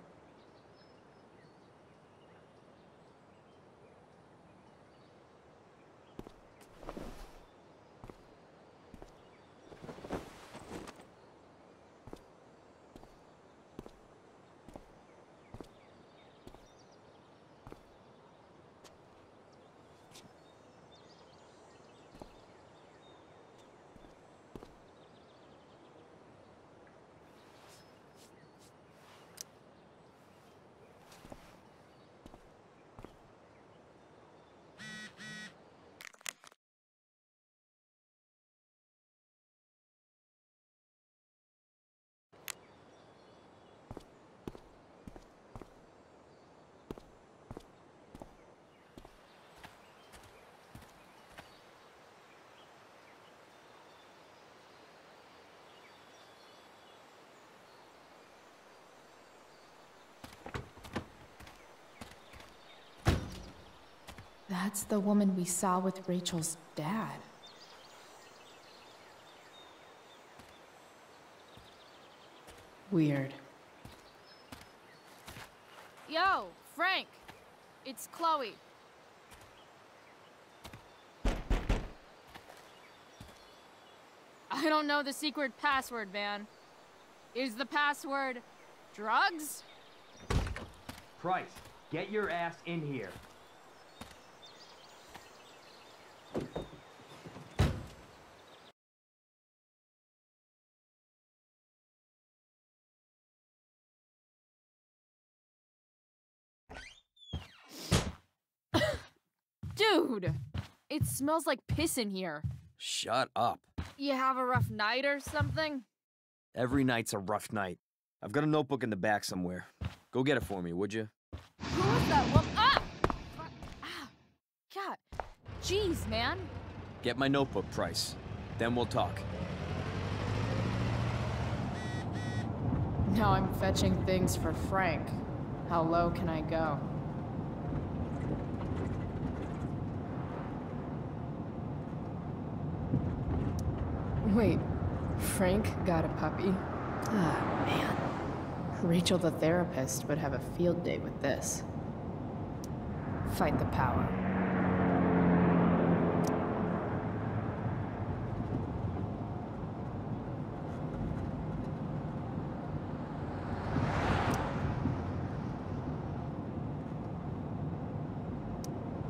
That's the woman we saw with Rachel's dad. Weird.
Yo, Frank! It's Chloe. I don't know the secret password, man. Is the password drugs?
Price, get your ass in here.
Dude! It smells like piss in here.
Shut up.
You have a rough night or something?
Every night's a rough night. I've got a notebook in the back somewhere. Go get it for me, would you?
Who was that woman? Ah! Jeez, man.
Get my notebook, Price. Then we'll talk.
Now I'm fetching things for Frank. How low can I go? Wait, Frank got a puppy? Ah, man. Rachel the therapist would have a field day with this. Fight the power.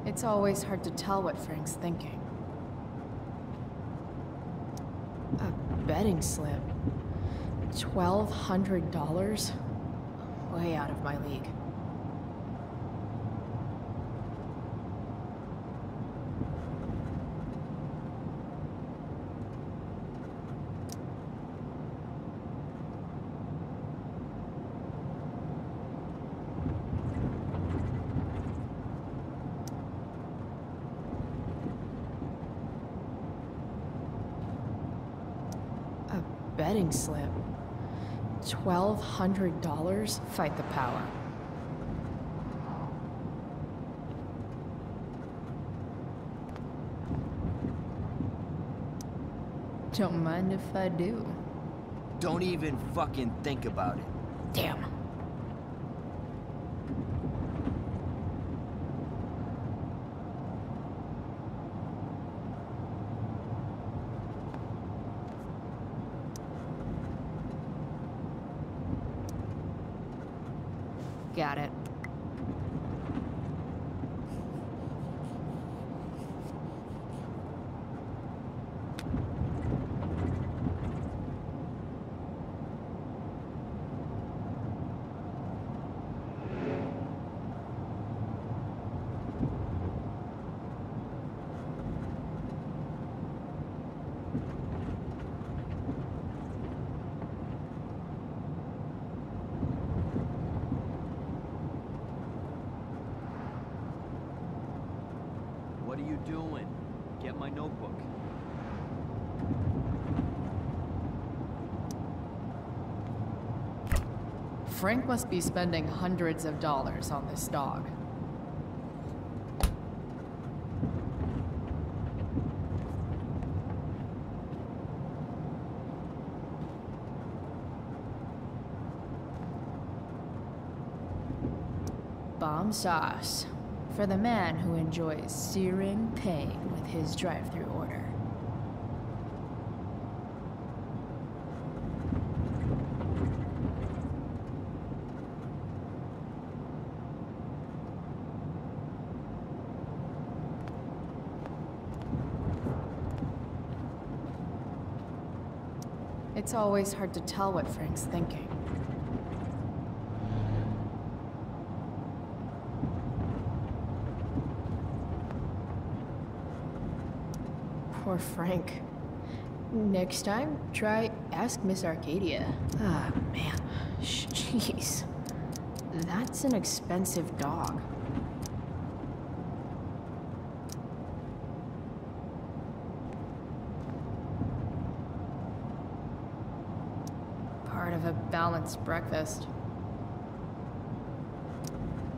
It's always hard to tell what Frank's thinking. A betting slip. $1,200? Way out of my league. Betting slip. $1,200? Fight the power. Don't mind if I do.
Don't even fucking think about it.
Damn. Got it.
What are you doing? Get my notebook.
Frank must be spending hundreds of dollars on this dog. Bomb sauce. For the man who enjoys searing pain with his drive-thru order. It's always hard to tell what Frank's thinking. Poor Frank. Next time, try ask Miss Arcadia. Ah, man. Jeez. That's an expensive dog. Part of a balanced breakfast.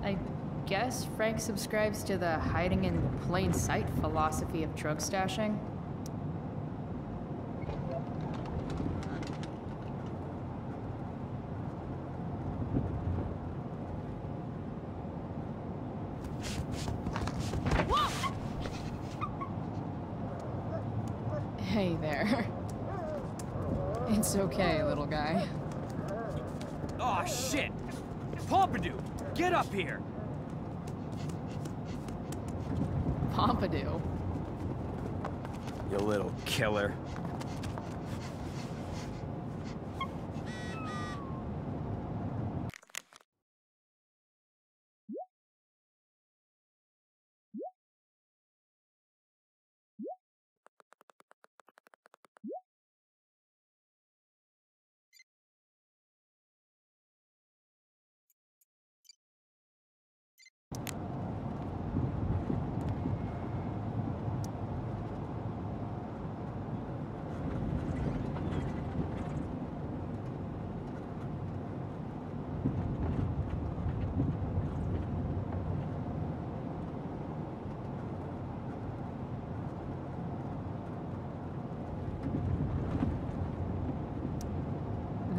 I guess Frank subscribes to the hiding in plain sight philosophy of drug stashing. Hey there. It's okay, little guy.
Oh shit! Pompidou, get up here!
Pompidou?
You little killer.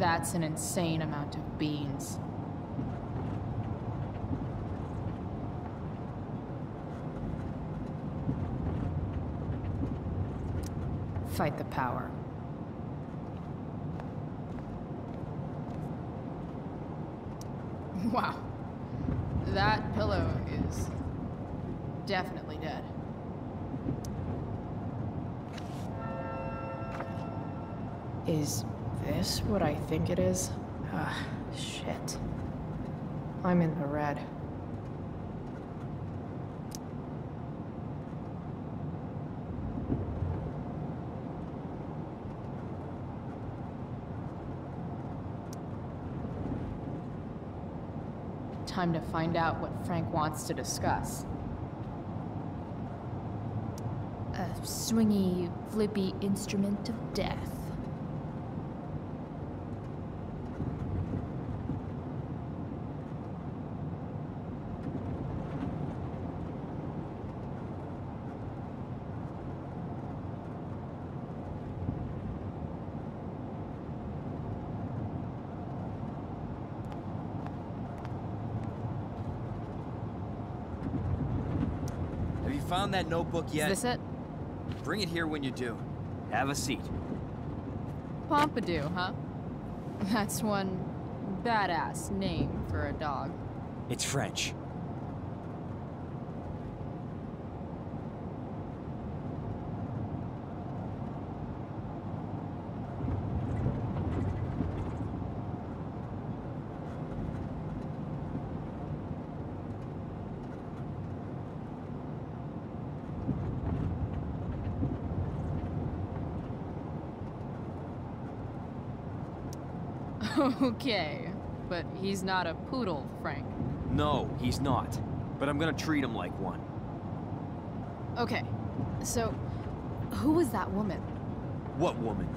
That's an insane amount of beans. Fight the power. Wow. That pillow is definitely dead. Is this what I think it is? Ah, shit. I'm in the red. Time to find out what Frank wants to discuss.
A swingy, flippy instrument of death.
Found that notebook yet?
Is this it?
Bring it here when you do. Have a seat.
Pompidou, huh? That's one badass name for a dog.
It's French.
Okay, but he's not a poodle, Frank.
No, he's not. But I'm gonna treat him like one.
Okay, so who was that woman?
What woman?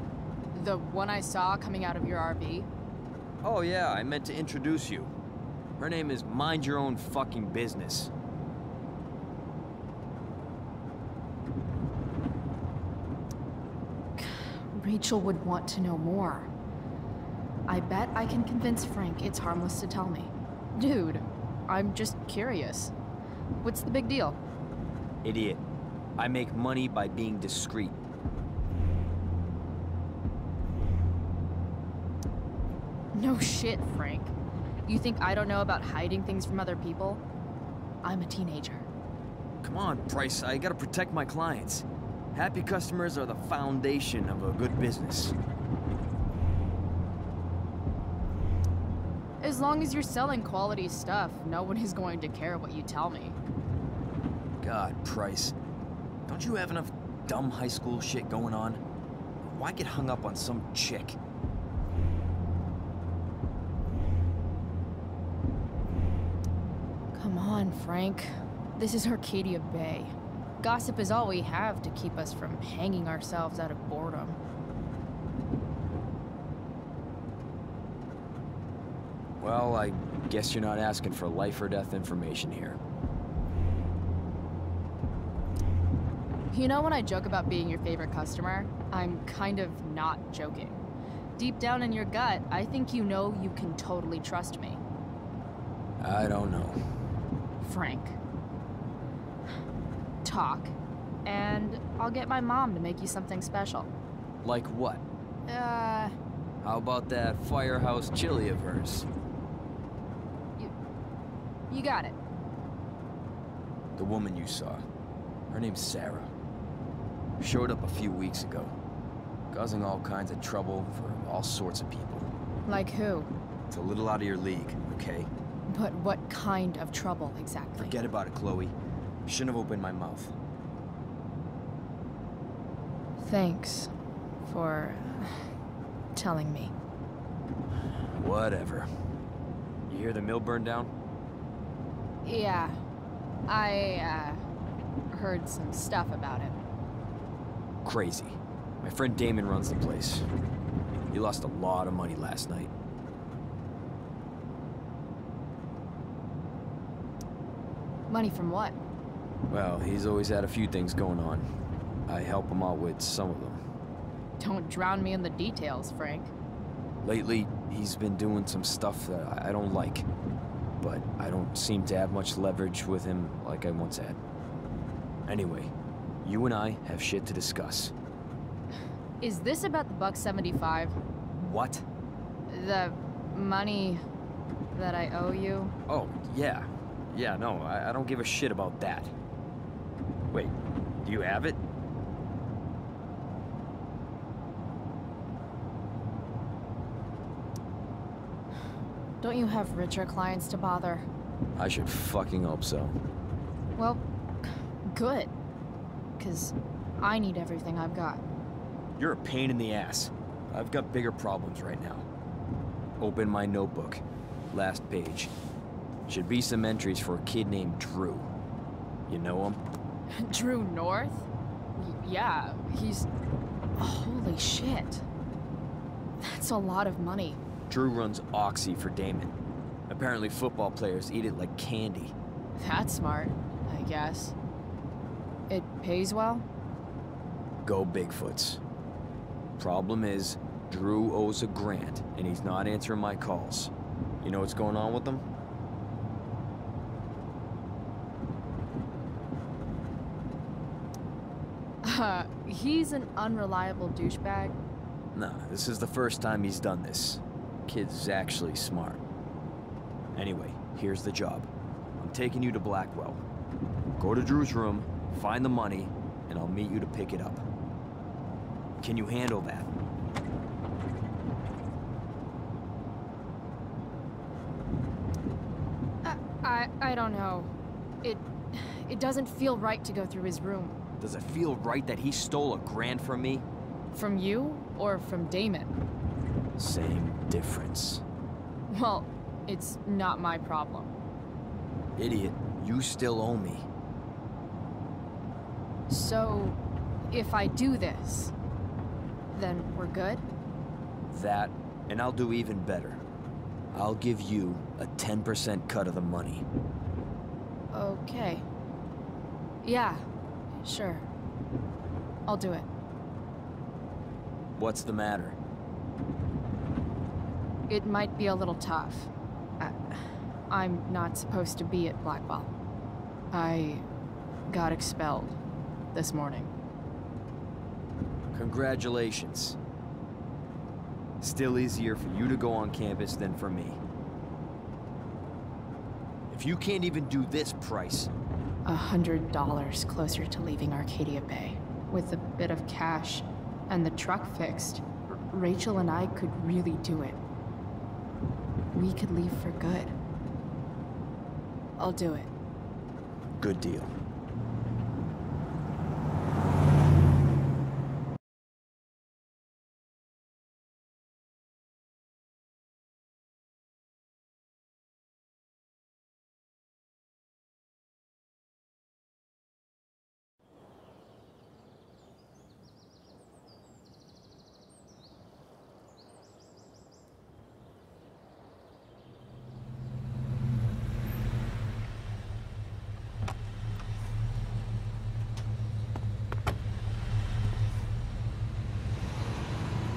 The one I saw coming out of your RV?
Oh yeah, I meant to introduce you. Her name is Mind Your Own Fucking Business.
Rachel would want to know more. I bet I can convince Frank it's harmless to tell me.
Dude, I'm just curious. What's the big deal?
Idiot. I make money by being discreet.
No shit, Frank. You think I don't know about hiding things from other people? I'm a teenager.
Come on, Price, I gotta protect my clients. Happy customers are the foundation of a good business.
As long as you're selling quality stuff, no one is going to care what you tell me.
God, Price. Don't you have enough dumb high school shit going on? Why get hung up on some chick?
Come on, Frank. This is Arcadia Bay. Gossip is all we have to keep us from hanging ourselves out of boredom.
Well, I guess you're not asking for life or death information here.
You know when I joke about being your favorite customer, I'm kind of not joking. Deep down in your gut, I think you know you can totally trust me.
I don't know.
Frank. Talk, and I'll get my mom to make you something special.
Like what? How about that firehouse chili of hers?
You got it.
The woman you saw. Her name's Sarah. Showed up a few weeks ago. Causing all kinds of trouble for all sorts of people.
Like who?
It's a little out of your league, okay?
But what kind of trouble exactly?
Forget about it, Chloe. Shouldn't have opened my mouth.
Thanks for telling me.
Whatever. You hear the mill burned down?
Yeah. I, heard some stuff about it.
Crazy. My friend Damon runs the place. He lost a lot of money last night.
Money from what?
Well, he's always had a few things going on. I help him out with some of them.
Don't drown me in the details, Frank.
Lately, He's been doing some stuff that I don't like, but I don't seem to have much leverage with him like I once had. Anyway, you and I have shit to discuss.
Is this about the $1.75?
What?
The money that I owe you?
Oh, yeah. Yeah, no, I don't give a shit about that. Wait, do you have it?
Don't you have richer clients to bother?
I should fucking hope so.
Well, good. 'Cause I need everything I've got.
You're a pain in the ass. I've got bigger problems right now. Open my notebook. Last page. Should be some entries for a kid named Drew. You know him?
Drew North? Yeah, he's... Holy shit. That's a lot of money.
Drew runs Oxy for Damon. Apparently football players eat it like candy.
That's smart, I guess. It pays well?
Go Bigfoots. Problem is, Drew owes a grant, and he's not answering my calls. You know what's going on with him?
He's an unreliable douchebag.
Nah, this is the first time he's done this. Kid's actually smart. Anyway, here's the job. I'm taking you to Blackwell. Go to Drew's room, find the money, and I'll meet you to pick it up. Can you handle that?
I don't know. It doesn't feel right to go through his room.
Does it feel right that he stole a grand from me?
From you, or from Damon?
Same difference.
Well, it's not my problem.
Idiot, you still owe me.
So, if I do this, then we're good?
That, and I'll do even better. I'll give you a 10% cut of the money.
Okay. Yeah, sure. I'll do it.
What's the matter?
It might be a little tough. I'm not supposed to be at Blackwell. I got expelled this morning.
Congratulations. Still easier for you to go on campus than for me. If you can't even do this price...
$100 closer to leaving Arcadia Bay. With a bit of cash and the truck fixed, Rachel and I could really do it. We could leave for good. I'll do it.
Good deal.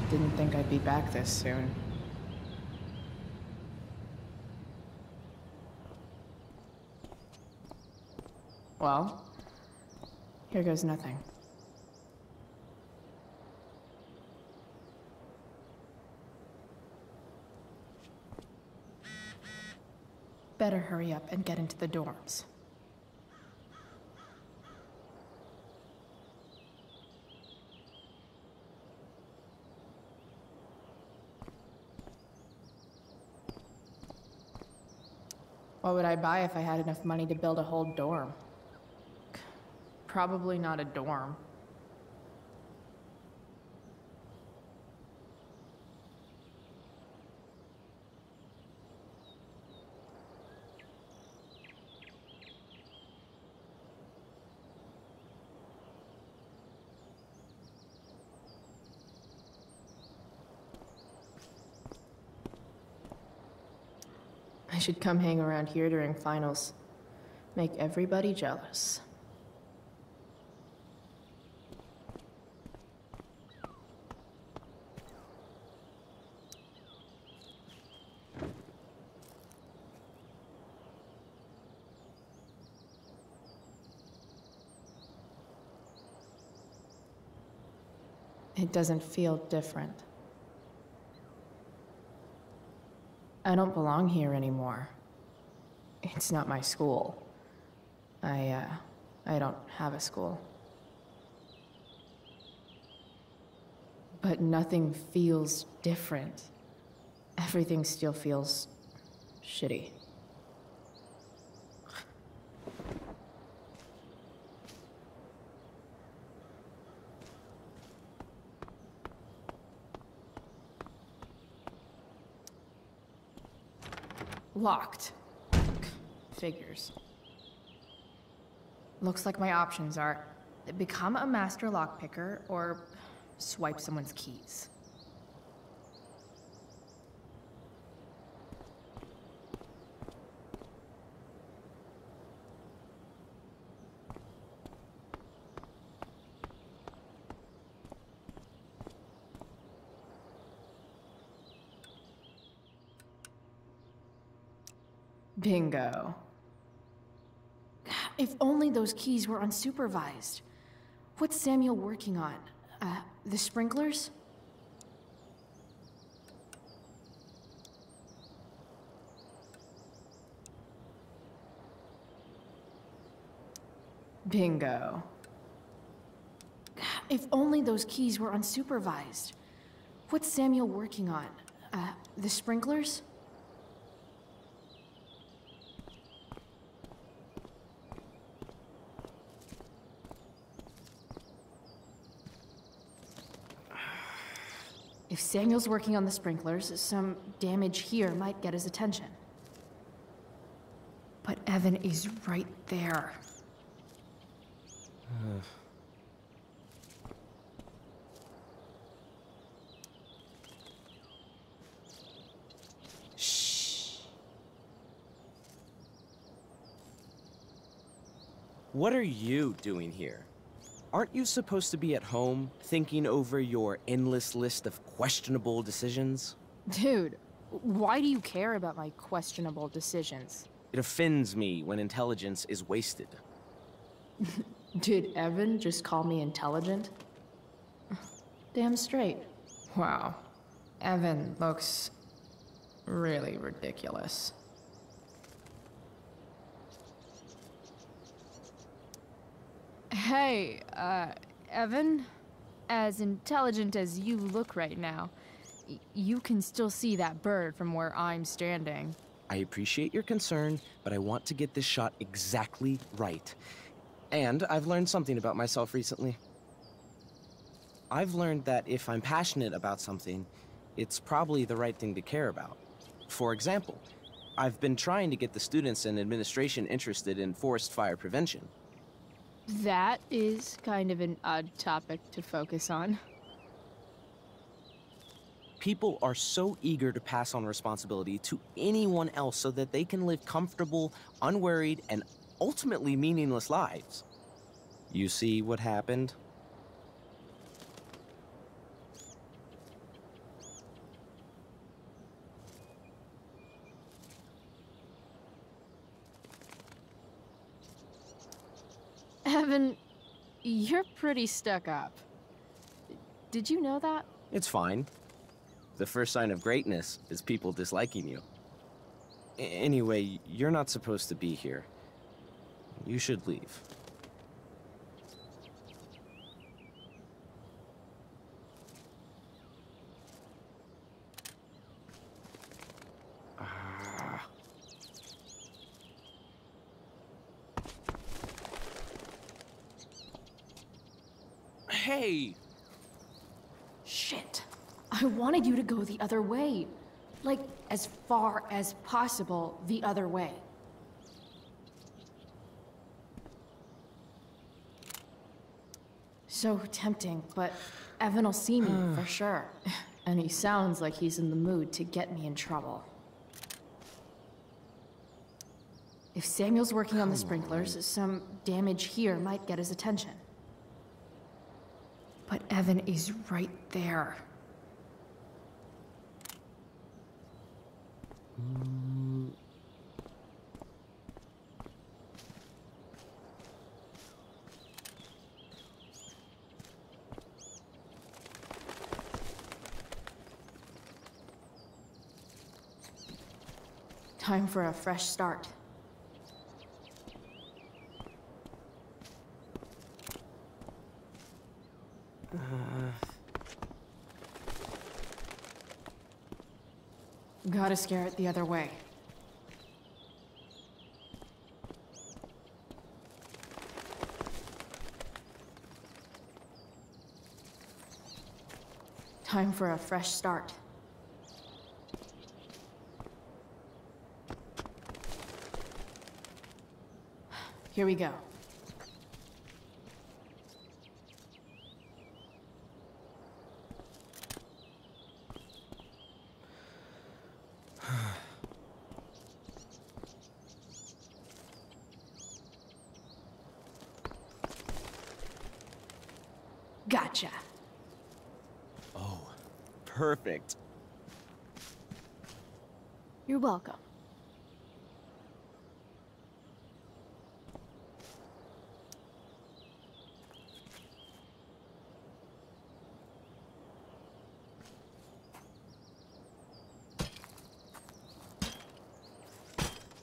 Didn't think I'd be back this soon. Well, here goes nothing. Better hurry up and get into the dorms. What would I buy if I had enough money to build a whole dorm? Probably not a dorm. I should come hang around here during finals. Make everybody jealous. It doesn't feel different. I don't belong here anymore. It's not my school. I don't have a school. But nothing feels different. Everything still feels shitty. Locked. Figures. Looks like my options are become a master lockpicker or swipe someone's keys. Bingo. If only those keys were unsupervised. What's Samuel working on? The sprinklers? Bingo. If only those keys were unsupervised. What's Samuel working on? The sprinklers? If Samuel's working on the sprinklers, some damage here might get his attention. But Evan is right there.
Shh. What are you doing here? Aren't you supposed to be at home, thinking over your endless list of questionable decisions?
Dude, why do you care about my questionable decisions?
It offends me when intelligence is wasted.
Did Evan just call me intelligent? Damn straight. Wow. Evan looks really ridiculous.
Hey, Evan? As intelligent as you look right now, you can still see that bird from where I'm standing.
I appreciate your concern, but I want to get this shot exactly right. And I've learned something about myself recently. I've learned that if I'm passionate about something, it's probably the right thing to care about. For example, I've been trying to get the students and administration interested in forest fire prevention.
That is kind of an odd topic to focus on.
People are so eager to pass on responsibility to anyone else so that they can live comfortable, unworried, and ultimately meaningless lives. You see what happened?
Evan, you're pretty stuck up. Did you know that?
It's fine. The first sign of greatness is people disliking you. Anyway, you're not supposed to be here. You should leave. Hey!
Shit. I wanted you to go the other way. Like, as far as possible the other way. So tempting, but Evan will see me for sure. And he sounds like he's in the mood to get me in trouble. If Samuel's working on the sprinklers, some damage here might get his attention. But Evan is right there. Time for a fresh start. Gotta scare it the other way. Time for a fresh start. Here we go. Gotcha.
Oh, perfect.
You're welcome.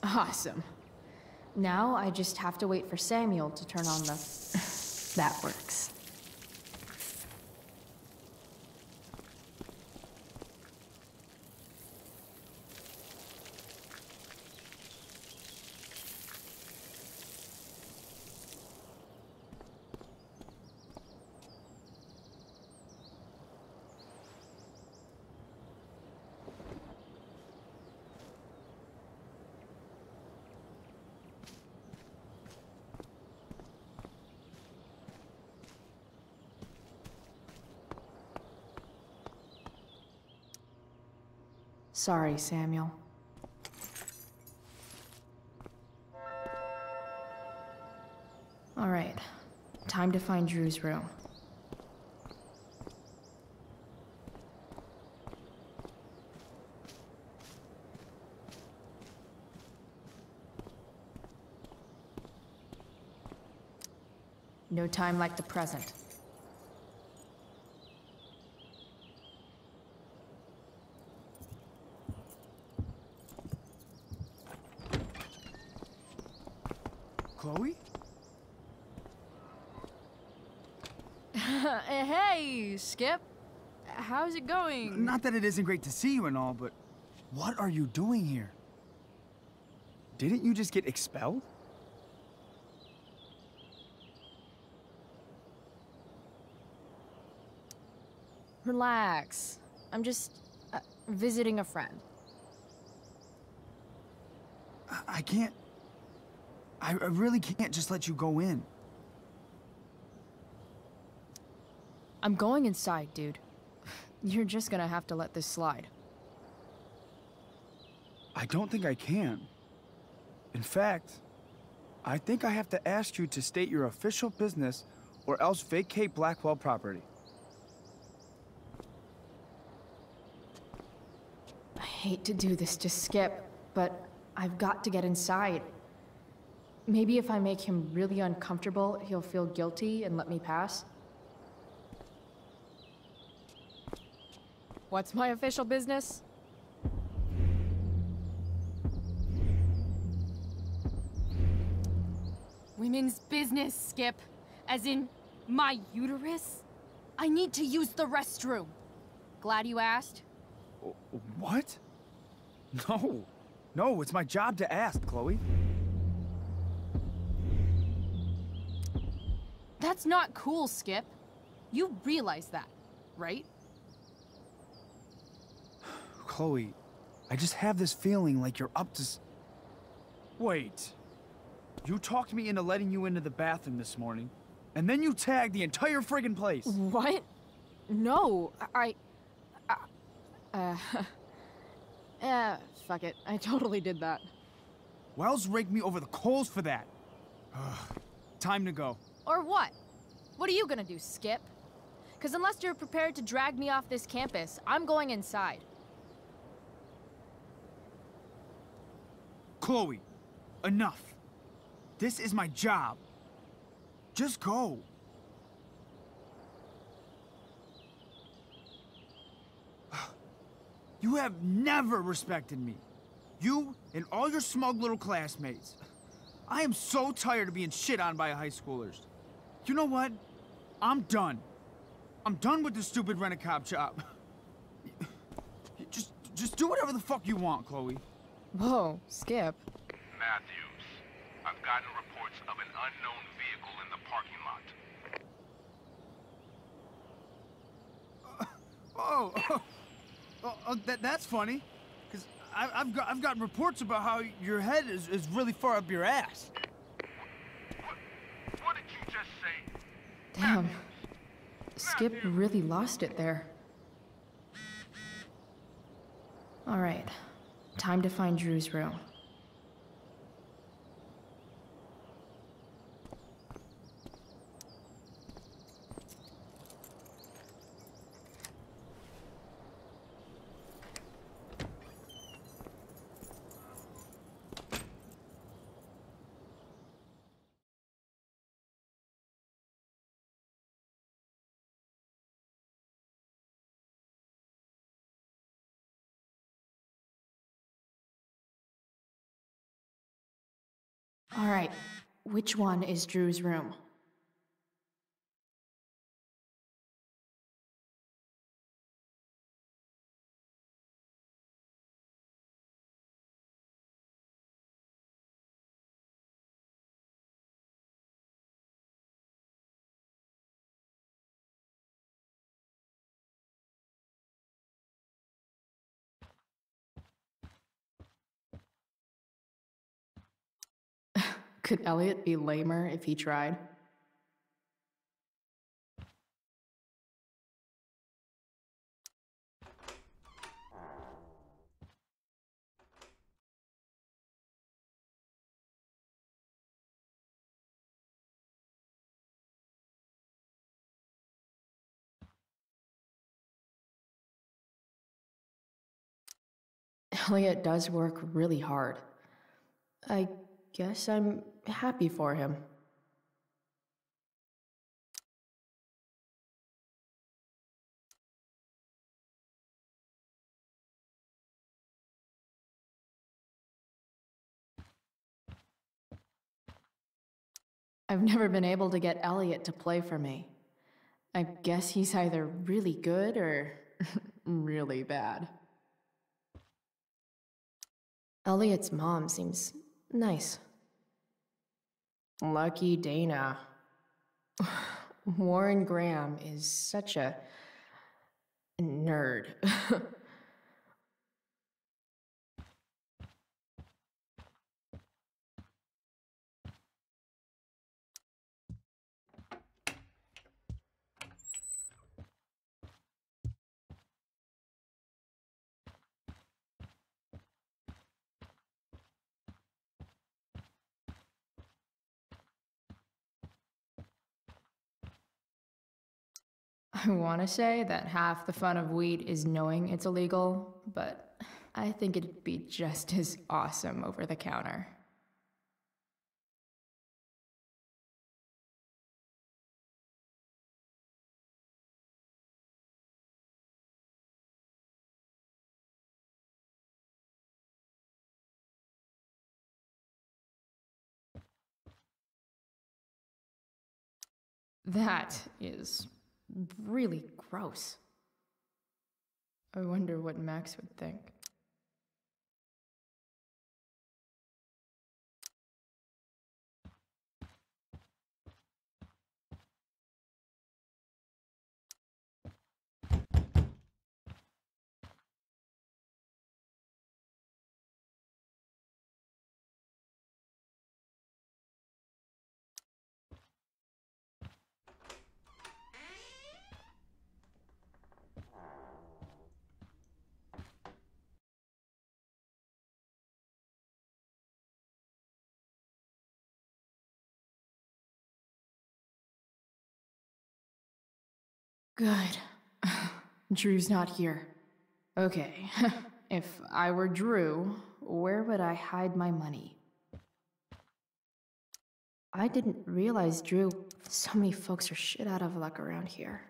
Awesome. Now I just have to wait for Samuel to turn on the... That works. Sorry, Samuel. All right, time to find Drew's room. No time like the present.
Chloe?
Hey, Skip. How's it going?
Not that it isn't great to see you and all, but what are you doing here? Didn't you just get expelled?
Relax. I'm just visiting a friend.
I can't... I really can't just let you go in.
I'm going inside, dude. You're just gonna have to let this slide.
I don't think I can. In fact, I think I have to ask you to state your official business or else vacate Blackwell property.
I hate to do this to Skip, but I've got to get inside. Maybe if I make him really uncomfortable, he'll feel guilty and let me pass.
What's my official business?
Women's business, Skip. As in, my uterus? I need to use the restroom. Glad you asked.
What? No. No, it's my job to ask, Chloe.
That's not cool, Skip. You realize that, right?
Chloe, I just have this feeling like you're up to Wait. You talked me into letting you into the bathroom this morning, and then you tagged the entire friggin' place.
What? No, fuck it. I totally did that.
Wells raked me over the coals for that. Time to go.
Or what? What are you gonna do, Skip? Because unless you're prepared to drag me off this campus, I'm going inside.
Chloe, enough. This is my job. Just go. You have never respected me. You and all your smug little classmates. I am so tired of being shit on by high schoolers. You know what? I'm done. I'm done with this stupid rent-a-cop job. Just do whatever the fuck you want, Chloe.
Whoa, Skip.
Matthews, I've gotten reports of an unknown vehicle in the parking
lot. That's funny. Because I've gotten reports about how your head is really far up your ass.
What did you just say?
Damn. Skip really lost it there. All right. Time to find Drew's room. All right, which one is Drew's room? Could Elliot be lamer if he tried? Elliot does work really hard. I guess I'm happy for him. I've never been able to get Elliot to play for me. I guess he's either really good or really bad. Elliot's mom seems nice. Lucky Dana. Warren Graham is such a nerd. I want to say that half the fun of weed is knowing it's illegal, but I think it'd be just as awesome over the counter. That is really gross. I wonder what Max would think. Good. Drew's not here. Okay, if I were Drew, where would I hide my money? I didn't realize, Drew, so many folks are shit out of luck around here.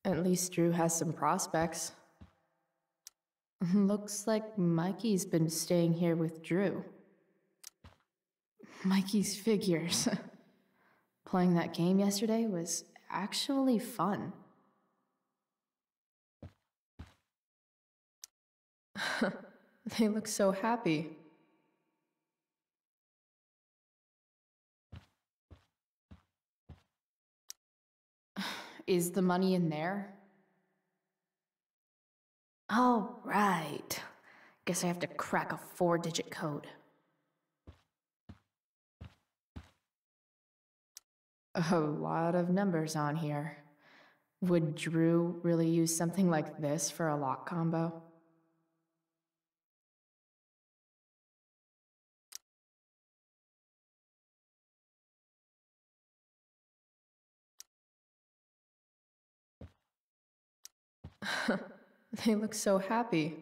At least Drew has some prospects. Looks like Mikey's been staying here with Drew. Mikey's figures. Playing that game yesterday was actually fun. They look so happy. Is the money in there? Oh, right. Guess I have to crack a 4-digit code. A lot of numbers on here. Would Drew really use something like this for a lock combo? They look so happy.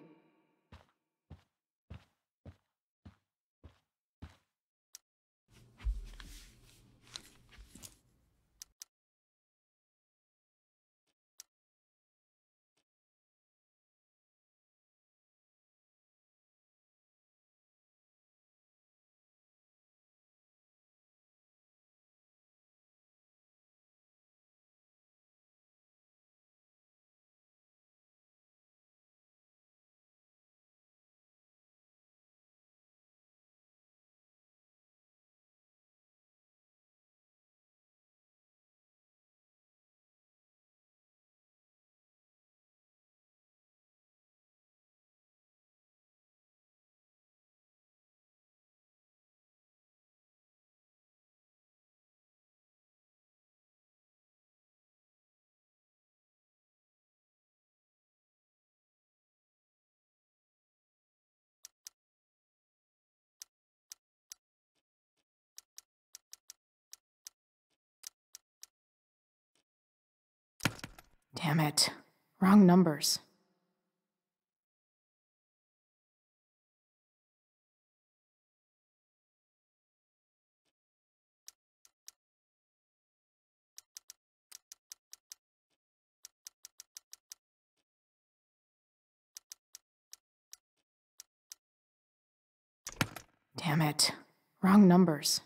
Damn it. Wrong numbers. Damn it. Wrong numbers.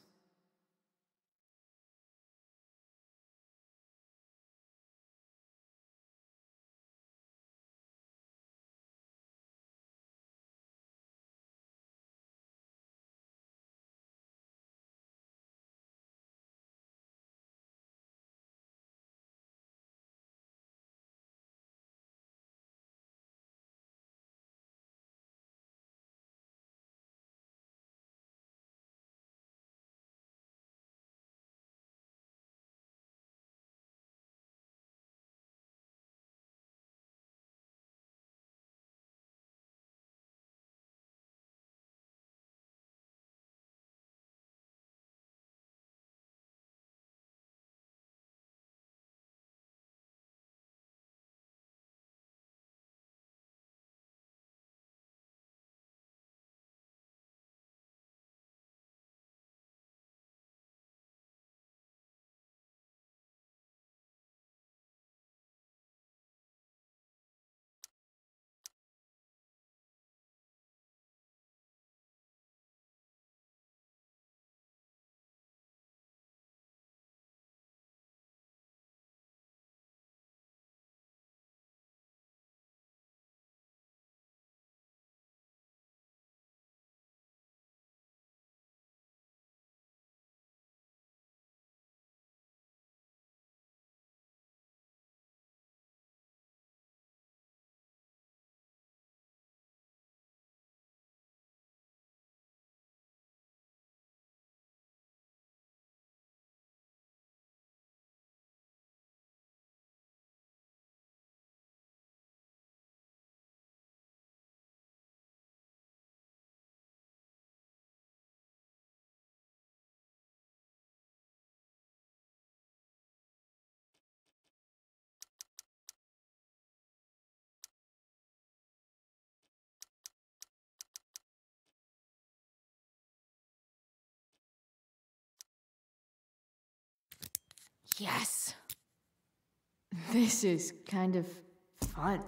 Yes! This is kind of fun.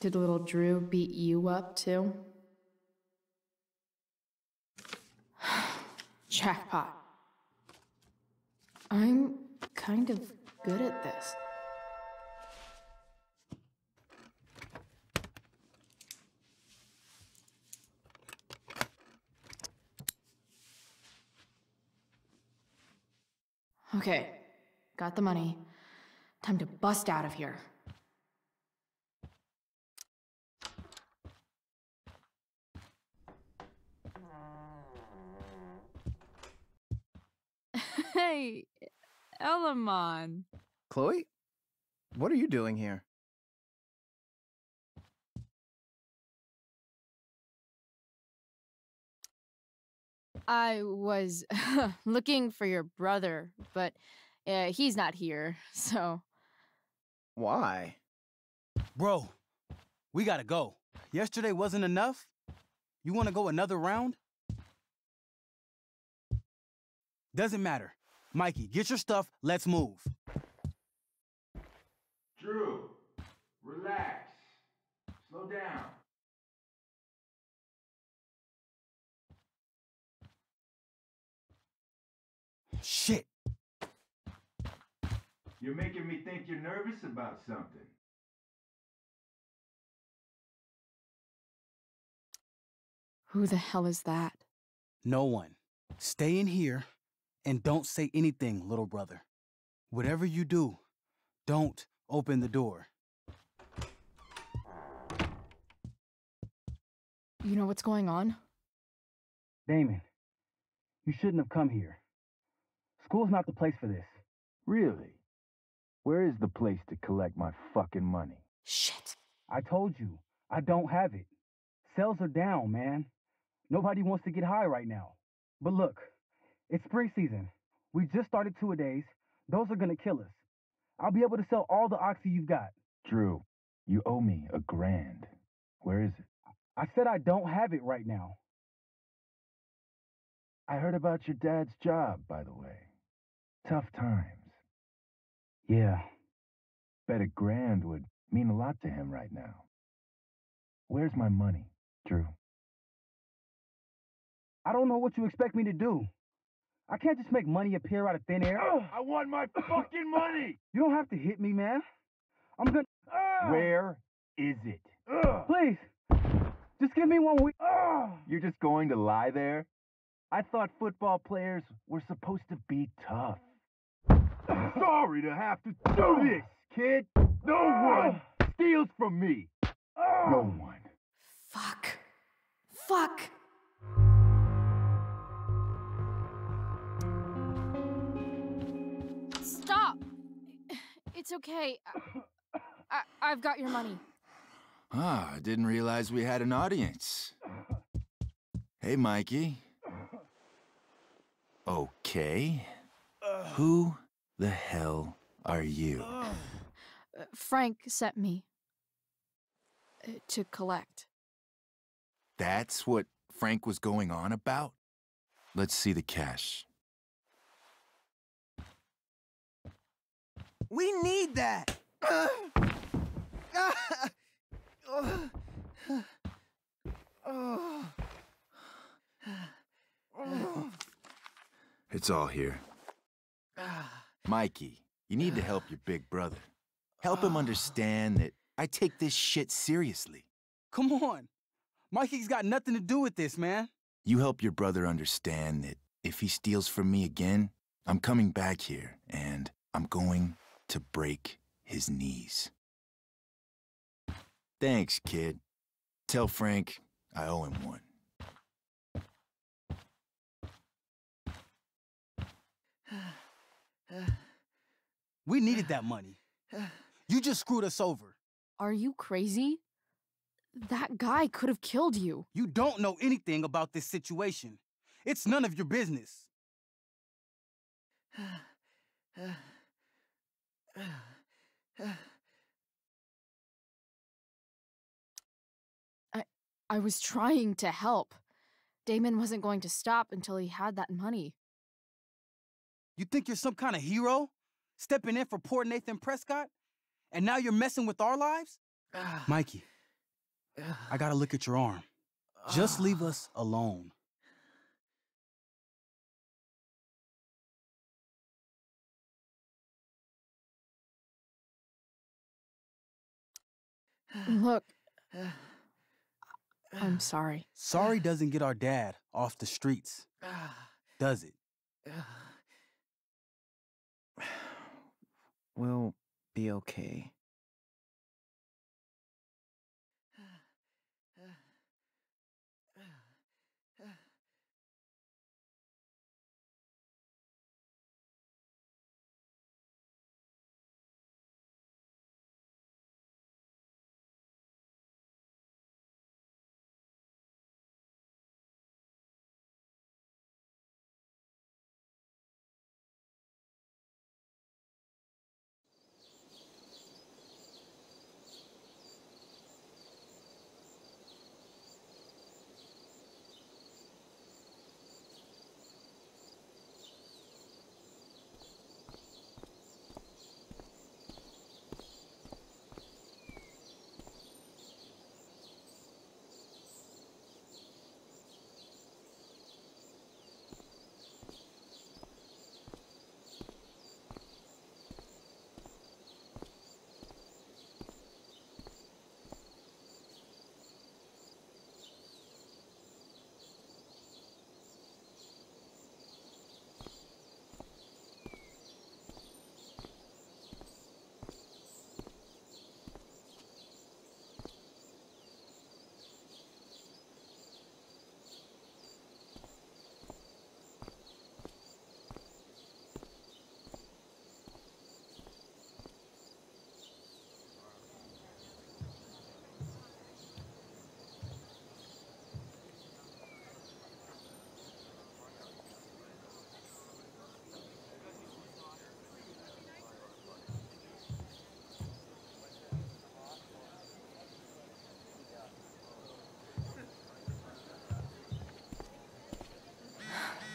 Did little Drew beat you up, too? Jackpot. I'm kind of good at this. Okay, got the money. Time to bust out of here.
Hey, Elamon.
Chloe? What are you doing here?
I was looking for your brother, but he's not here, so...
Why?
Bro, we gotta go. Yesterday wasn't enough? You wanna go another round? Doesn't matter. Mikey, get your stuff, let's move.
Drew, relax. Slow down.
Shit.
You're making me think you're nervous about something.
Who the hell is that?
No one. Stay in here and don't say anything, little brother. Whatever you do, don't open the door.
You know what's going on?
Damon, you shouldn't have come here. School's not the place for this.
Really? Where is the place to collect my fucking money?
Shit.
I told you, I don't have it. Sales are down, man. Nobody wants to get high right now. But look, it's spring season. We just started two-a-days. Those are gonna kill us. I'll be able to sell all the oxy you've got.
Drew, you owe me $1,000. Where is it?
I said I don't have it right now.
I heard about your dad's job, by the way. Tough times.
Yeah.
Bet $1,000 would mean a lot to him right now. Where's my money, Drew?
I don't know what you expect me to do. I can't just make money appear out of thin air.
I want my fucking money!
You don't have to hit me, man. I'm gonna...
Where is it?
Please, just give me 1 week.
You're just going to lie there? I thought football players were supposed to be tough. Sorry to have to do this, kid. No one steals from me. No one.
Fuck. Fuck.
Stop! It's okay. I've got your money.
Ah, I didn't realize we had an audience. Hey, Mikey. Okay. Who the hell are you?
Frank sent me to collect.
That's what Frank was going on about? Let's see the cash.
We need that!
It's all here. Mikey, you need to help your big brother. Help him understand that I take this shit seriously.
Come on. Mikey's got nothing to do with this, man.
You help your brother understand that if he steals from me again, I'm coming back here and I'm going to break his knees. Thanks, kid. Tell Frank I owe him one.
We needed that money. You just screwed us over.
Are you crazy? That guy could have killed you.
You don't know anything about this situation. It's none of your business.
I was trying to help. Damon wasn't going to stop until he had that money.
You think you're some kind of hero? Stepping in for poor Nathan Prescott? And now you're messing with our lives? Mikey, I gotta look at your arm. Just leave us alone.
Look, I'm sorry.
Sorry doesn't get our dad off the streets, does it?
We'll be okay.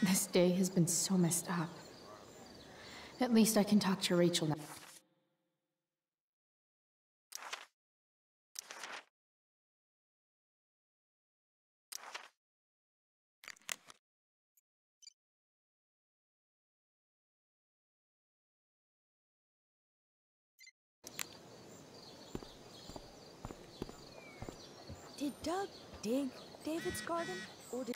This day has been so messed up. At least I can talk to Rachel now.
Did Doug dig David's garden, or did...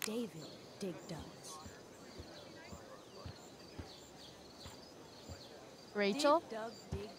David dig Doug's?
Rachel?
Did Doug dig David's...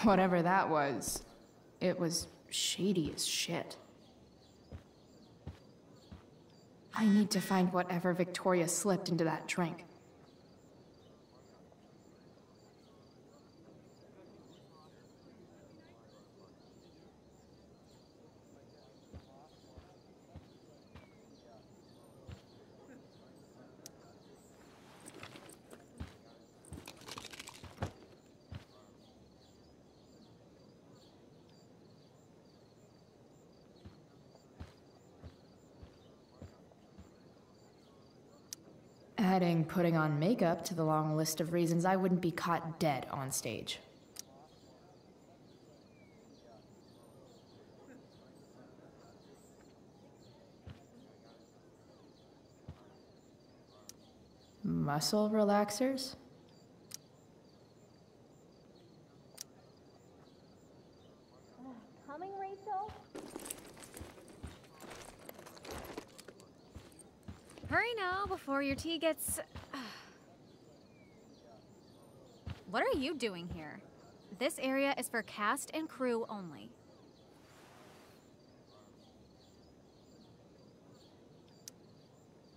Whatever that was, it was shady as shit. I need to find whatever Victoria slipped into that drink. Adding putting on makeup to the long list of reasons I wouldn't be caught dead on stage. Muscle relaxers?
coming, Rachel?
Hurry now before your tea gets... What are you doing here? This area is for cast and crew only.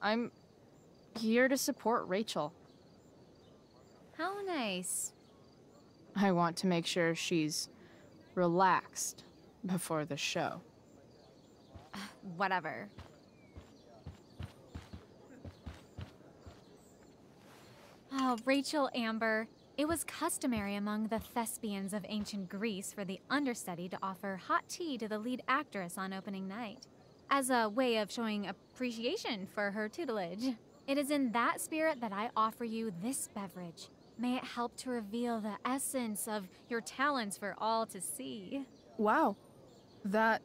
I'm here to support Rachel.
How nice.
I want to make sure she's relaxed before the show.
Whatever. Oh, Reychel Amber. It was customary among the thespians of ancient Greece for the understudy to offer hot tea to the lead actress on opening night, as a way of showing appreciation for her tutelage. It is in that spirit that I offer you this beverage. May it help to reveal the essence of your talents for all to see.
Wow. That,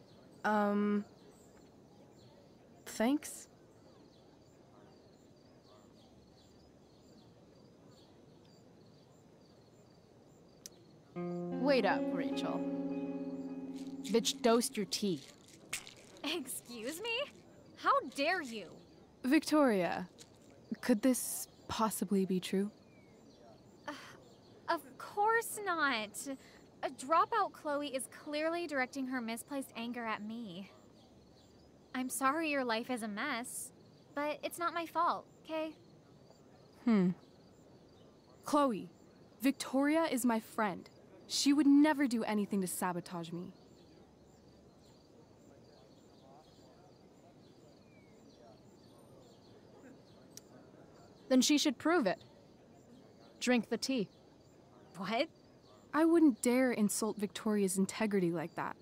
thanks.
Wait up, Rachel. Bitch, dosed your tea.
Excuse me? How dare you?
Victoria, could this possibly be true?
Of course not. A dropout Chloe is clearly directing her misplaced anger at me. I'm sorry your life is a mess, but it's not my fault, okay?
Chloe, Victoria is my friend. She would never do anything to sabotage me.
Then she should prove it. Drink the tea.
What?
I wouldn't dare insult Victoria's integrity like that.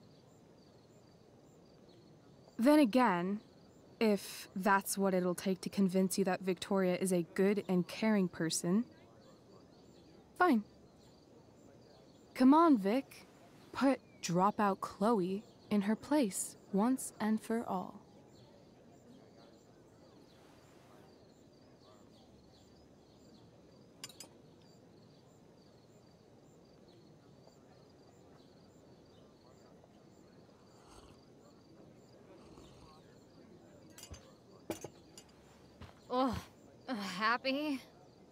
Then again, if that's what it'll take to convince you that Victoria is a good and caring person, fine. Come on, Vic. Put dropout Chloe in her place once and for all.
Oh, happy?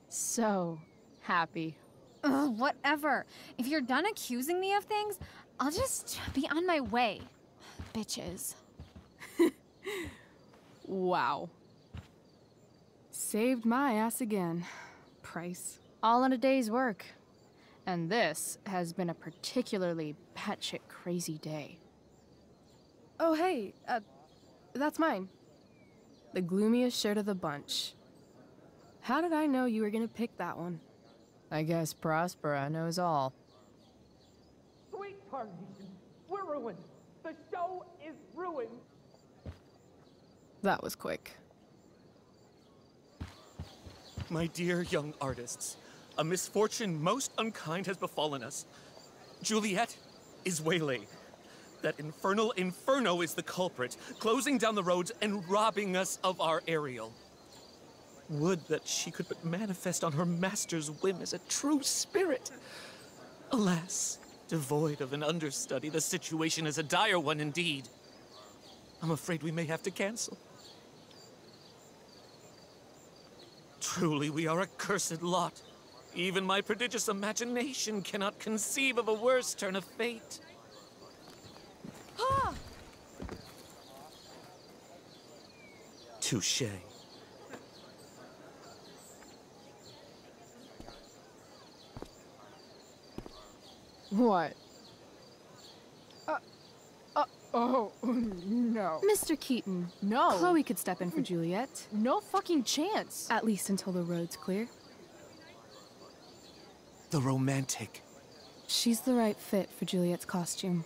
So happy.
Ugh, whatever. If you're done accusing me of things, I'll just be on my way. Bitches.
Wow. Saved my ass again. Price.
All in a day's work. And this has been a particularly batshit crazy day.
Oh, hey, that's mine. The gloomiest shirt of the bunch. How did I know you were gonna pick that one?
I guess Prospera knows all.
Sweet tarnation, we're ruined. The show is ruined.
That was quick.
My dear young artists, a misfortune most unkind has befallen us. Juliet is waylaid. That infernal inferno is the culprit, closing down the roads and robbing us of our Ariel. Would that she could but manifest on her master's whim as a true spirit. Alas, devoid of an understudy, the situation is a dire one indeed. I'm afraid we may have to cancel. Truly, we are a cursed lot. Even my prodigious imagination cannot conceive of a worse turn of fate. Touché.
What? Oh, no.
Mr. Keaton.
No.
Chloe could step in for Juliet.
No fucking chance.
At least until the road's clear.
The romantic.
She's the right fit for Juliet's costume.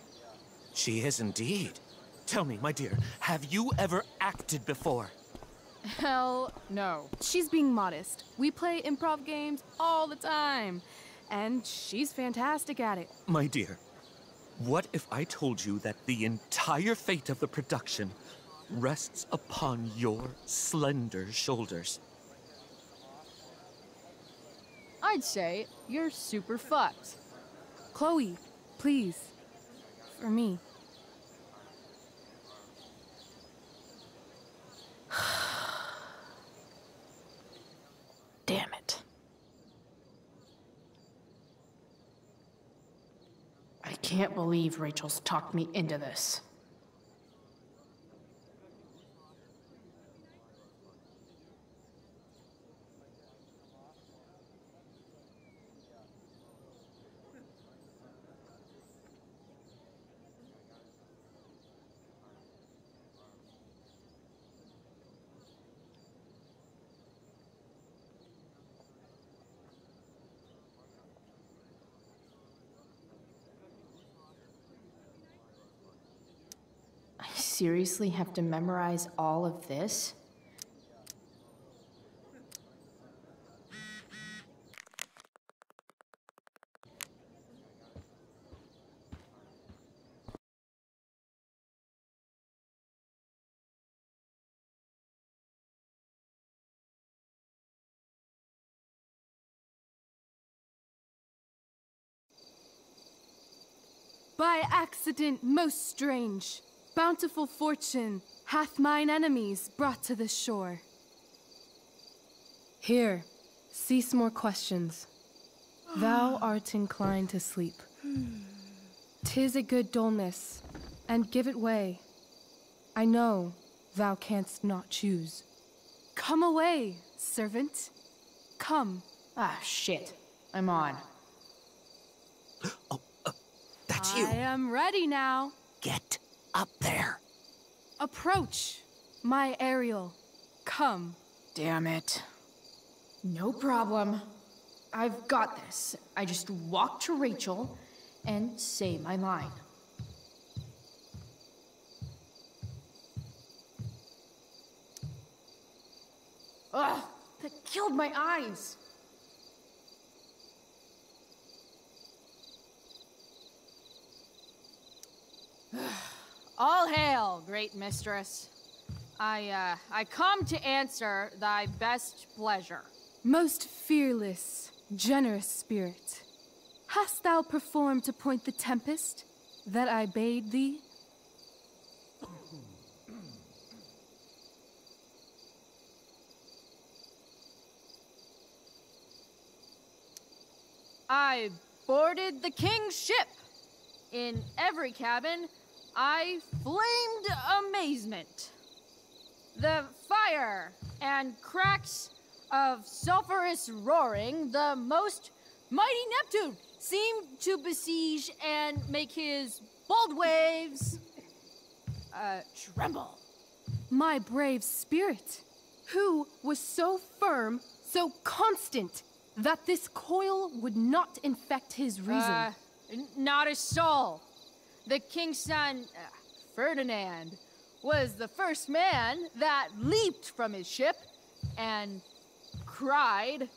She is indeed. Tell me, my dear, have you ever acted before?
Hell no.
She's being modest. We play improv games all the time. And she's fantastic at it.
My dear, what if I told you that the entire fate of the production rests upon your slender shoulders?
I'd say you're super fucked.
Chloe, please. For me.
can't believe Rachel's talked me into this. Seriously have to memorize all of this?
By accident most strange, bountiful fortune hath mine enemies brought to this shore. Here, cease more questions. Thou art inclined to sleep. 'Tis a good dullness, and give it way. I know thou canst not choose. Come away, servant. Come.
Ah, shit. I'm on.
That's you.
I am ready now.
Get up there.
Approach, my Ariel. Come.
Damn it. No problem. I've got this. I just walk to Rachel and say my line. Ugh, that killed my eyes.
All hail, great mistress. I come to answer thy best pleasure.
Most fearless, generous spirit, hast thou performed to point the tempest that I bade thee?
I boarded the king's ship. In every cabin, I flamed amazement. The fire and cracks of sulphurous roaring, the most mighty Neptune seemed to besiege and make his bold waves tremble.
My brave spirit, who was so firm, so constant, that this coil would not infect his reason.
Not a soul. The king's son, Ferdinand, was the first man that leaped from his ship and cried.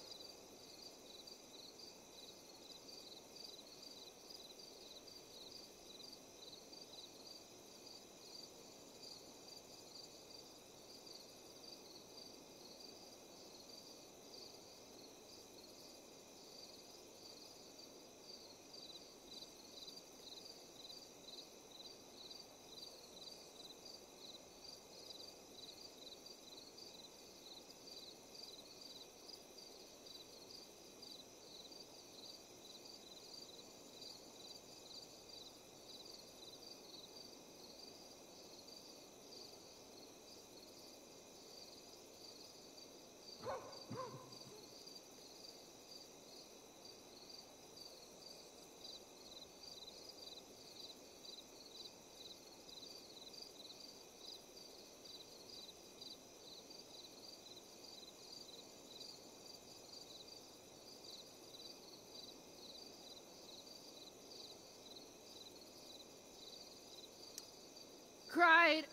Cried,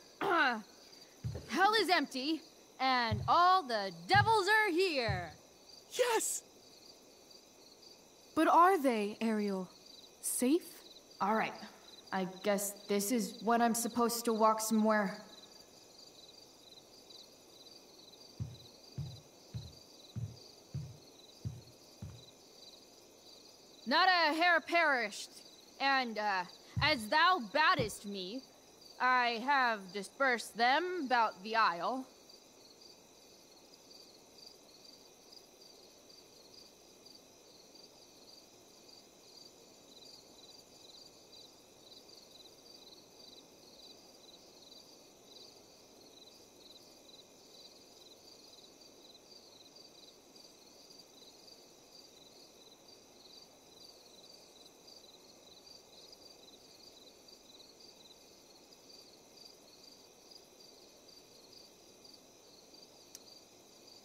hell is empty, and all the devils are here.
Yes!
But are they, Ariel? Safe?
All right. I guess this is when I'm supposed to walk somewhere.
Not a hair perished, and as thou badest me, I have dispersed them about the isle.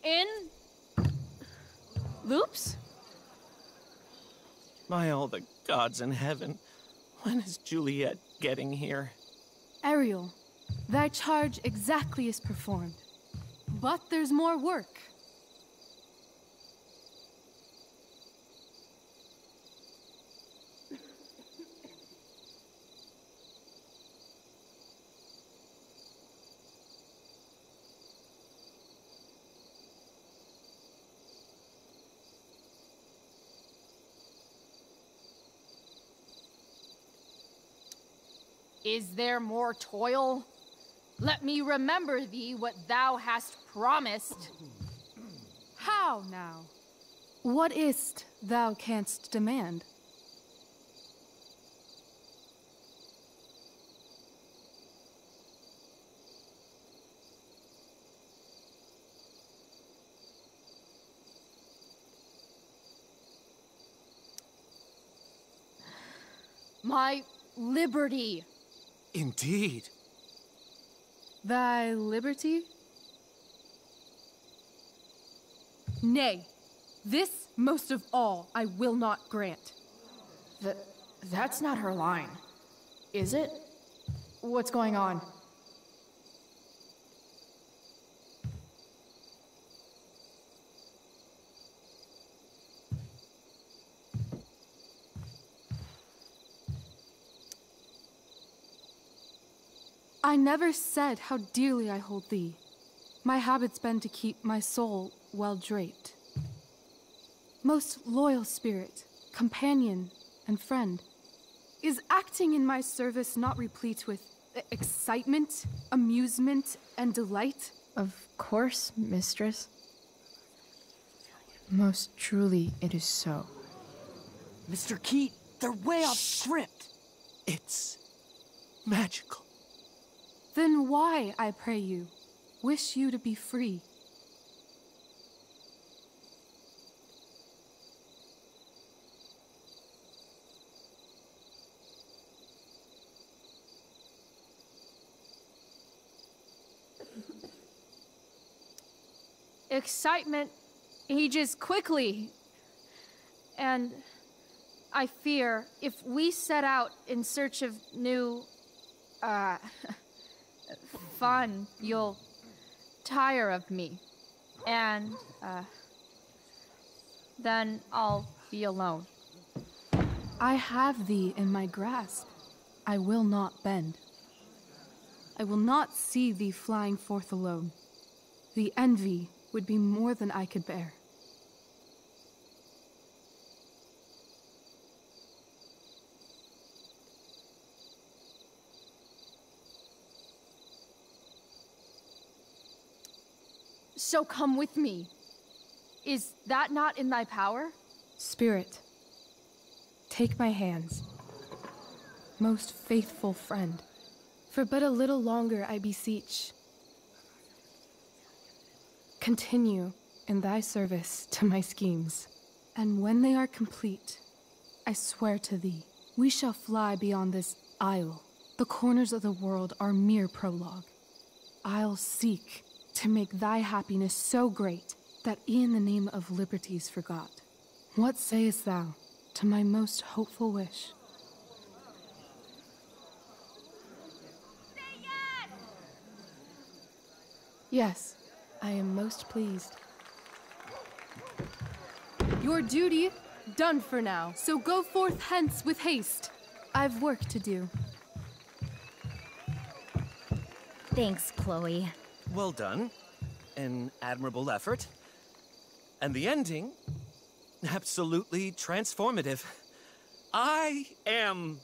in loops?
My all the gods in heaven. When is Juliet getting here?
Ariel, thy charge exactly is performed. But there's more work.
Is there more toil? Let me remember thee what thou hast promised.
How now? What is't thou canst demand?
My liberty.
Indeed.
Thy liberty? Nay, this most of all I will not grant.
That's not her line, is it? What's going on?
I never said how dearly I hold thee. My habit's been to keep my soul well draped. Most loyal spirit, companion, and friend, is acting in my service not replete with excitement, amusement, and delight?
Of course, mistress. Most truly, it is so.
Mr. Keat, they're way off script. It's magical.
Then why, I pray you, wish you to be free?
Excitement ages quickly. And I fear if we set out in search of new, fun, you'll tire of me. And, then I'll be alone.
I have thee in my grasp. I will not bend. I will not see thee flying forth alone. The envy would be more than I could bear.
So come with me. Is that not in thy power?
Spirit, take my hands. Most faithful friend, for but a little longer I beseech. Continue in thy service to my schemes, and when they are complete, I swear to thee, we shall fly beyond this isle. The corners of the world are mere prologue. I'll seek to make thy happiness so great that e'en the name of liberty's forgot. What sayest thou to my most hopeful wish?
Say yes!
Yes, I am most pleased. Your duty done for now, so go forth hence with haste. I've work to do.
Thanks, Chloe.
Well done. An admirable effort. And the ending, absolutely transformative. I am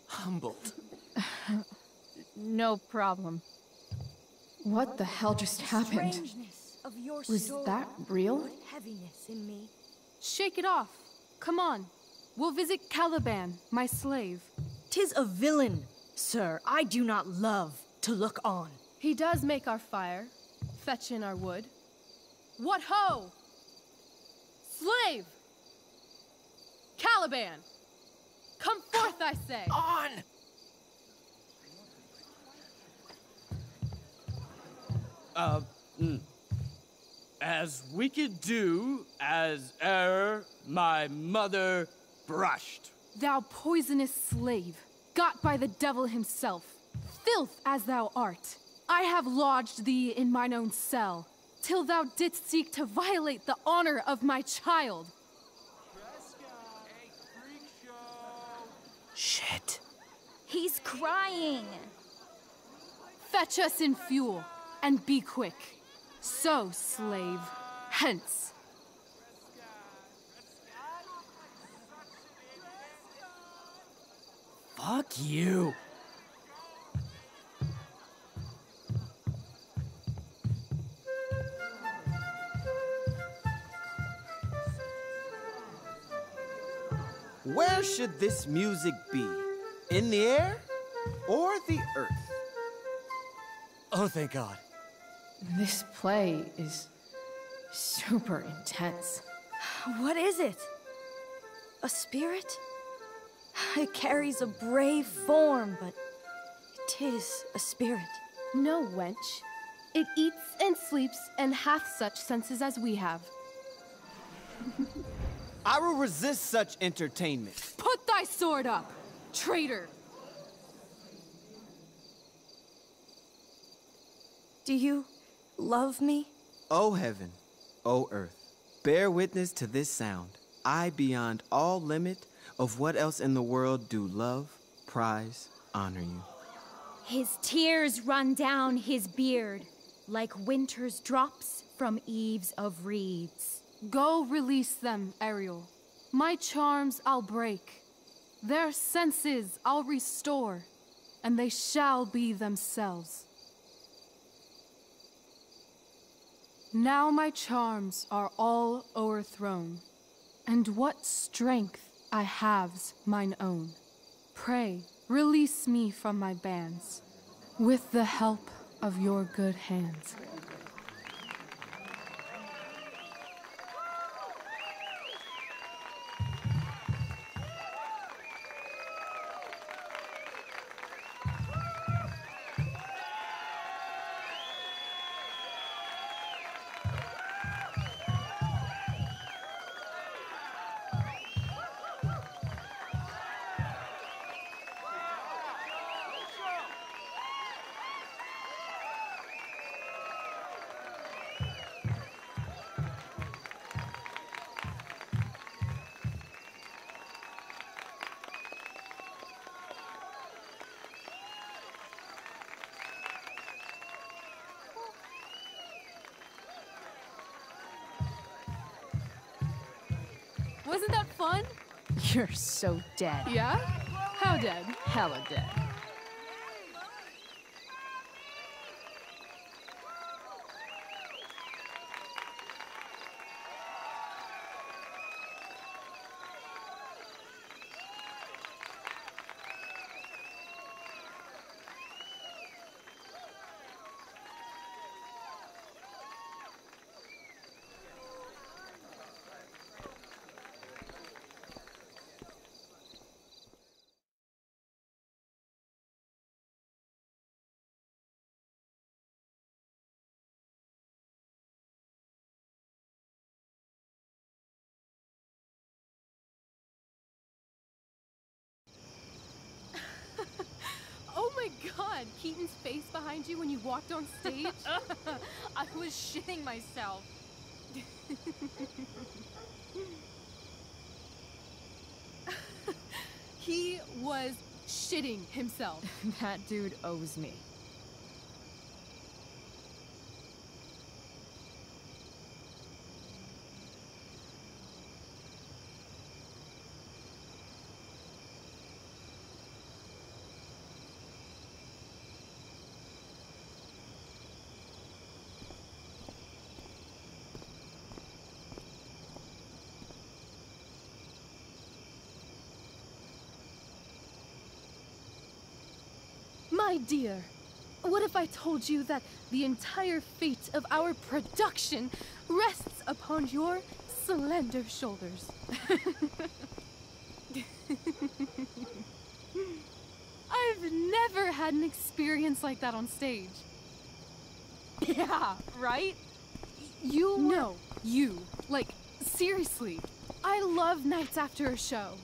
humbled.
No problem.
What the hell just happened?
Of your
Was
soul,
that real?
put heaviness in me.
Shake it off. Come on. We'll visit Caliban, my slave.
'Tis a villain, sir, I do not love to look on.
He does make our fire, fetch in our wood. What ho! Slave! Caliban! Come forth, I say!
On!
As wicked do as e'er my mother brushed.
Thou poisonous slave, got by the devil himself, filth as thou art, I have lodged thee in mine own cell, till thou didst seek to violate the honor of my child.
Shit.
He's crying.
Fetch us in fuel, and be quick. So, slave, hence.
Fuck you.
Where should this music be? In the air or the earth?
Oh, thank God.
This play is super intense.
What is it? A spirit? It carries a brave form, but it is a spirit.
No, wench. It eats and sleeps and hath such senses as we have.
I will resist such entertainment.
Put thy sword up, traitor!
Do you love me?
O heaven, O earth, bear witness to this sound. I, beyond all limit of what else in the world do love, prize, honor you.
His tears run down his beard like winter's drops from eaves of reeds.
Go release them, Ariel. My charms I'll break. Their senses I'll restore, and they shall be themselves. Now my charms are all o'erthrown, and what strength I have's mine own. Pray, release me from my bands, with the help of your good hands. Wasn't that fun?
You're so dead.
Yeah? How dead?
Hella dead.
Oh my god, Keaton's face behind you when you walked on stage?
I was shitting myself.
He was shitting himself.
That dude owes me.
My dear, what if I told you that the entire fate of our production rests upon your slender shoulders? I've never had an experience like that on stage.
Yeah, right?
You? No, you. Like, seriously. I love nights after a show.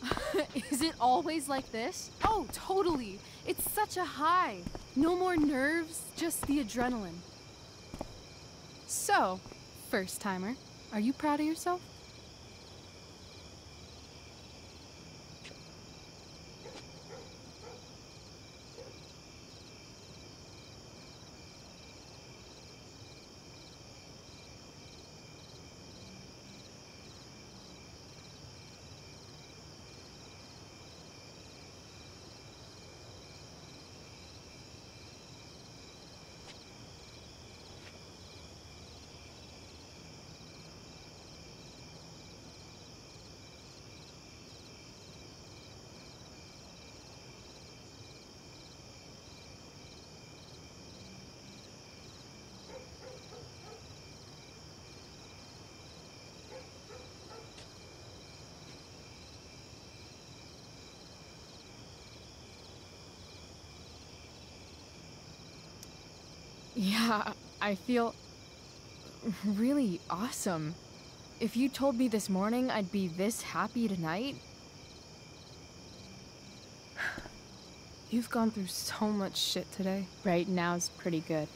Is it always like this?
Oh, totally. It's such a high. No more nerves, just the adrenaline. So, first timer, are you proud of yourself?
Yeah, I feel really awesome. If you told me this morning I'd be this happy tonight...
You've gone through so much shit today.
Right now's pretty good.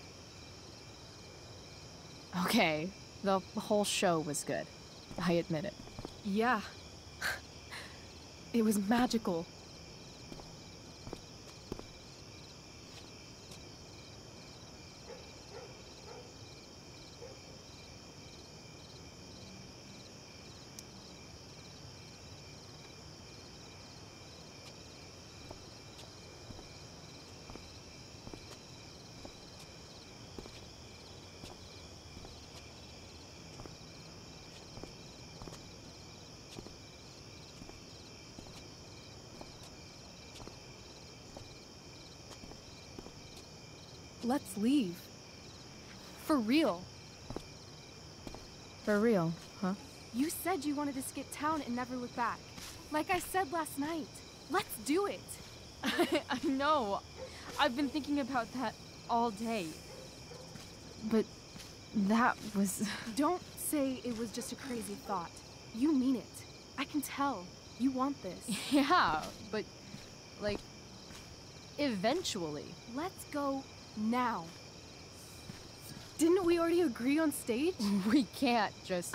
Okay, the whole show was good. I admit it.
Yeah. It was magical. Let's leave. For real.
For real, huh?
You said you wanted to skip town and never look back. Like I said last night. Let's do it.
I know. I've been thinking about that all day. But that was...
Don't say it was just a crazy thought. You mean it. I can tell. You want this.
Yeah, but... like... eventually.
Let's go now. Didn't we already agree on stage?
We can't just...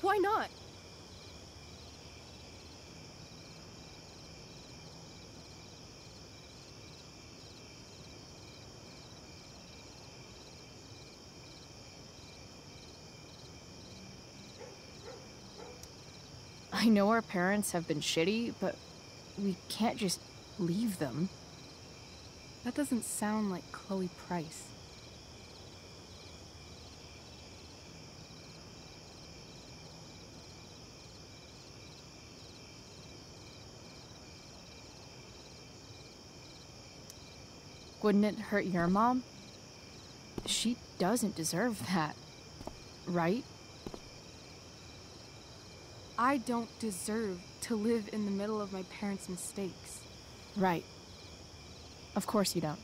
Why not?
I know our parents have been shitty, but we can't just leave them.
That doesn't sound like Chloe Price.
Wouldn't it hurt your mom? She doesn't deserve that, right?
I don't deserve to live in the middle of my parents' mistakes.
Right. Of course you don't.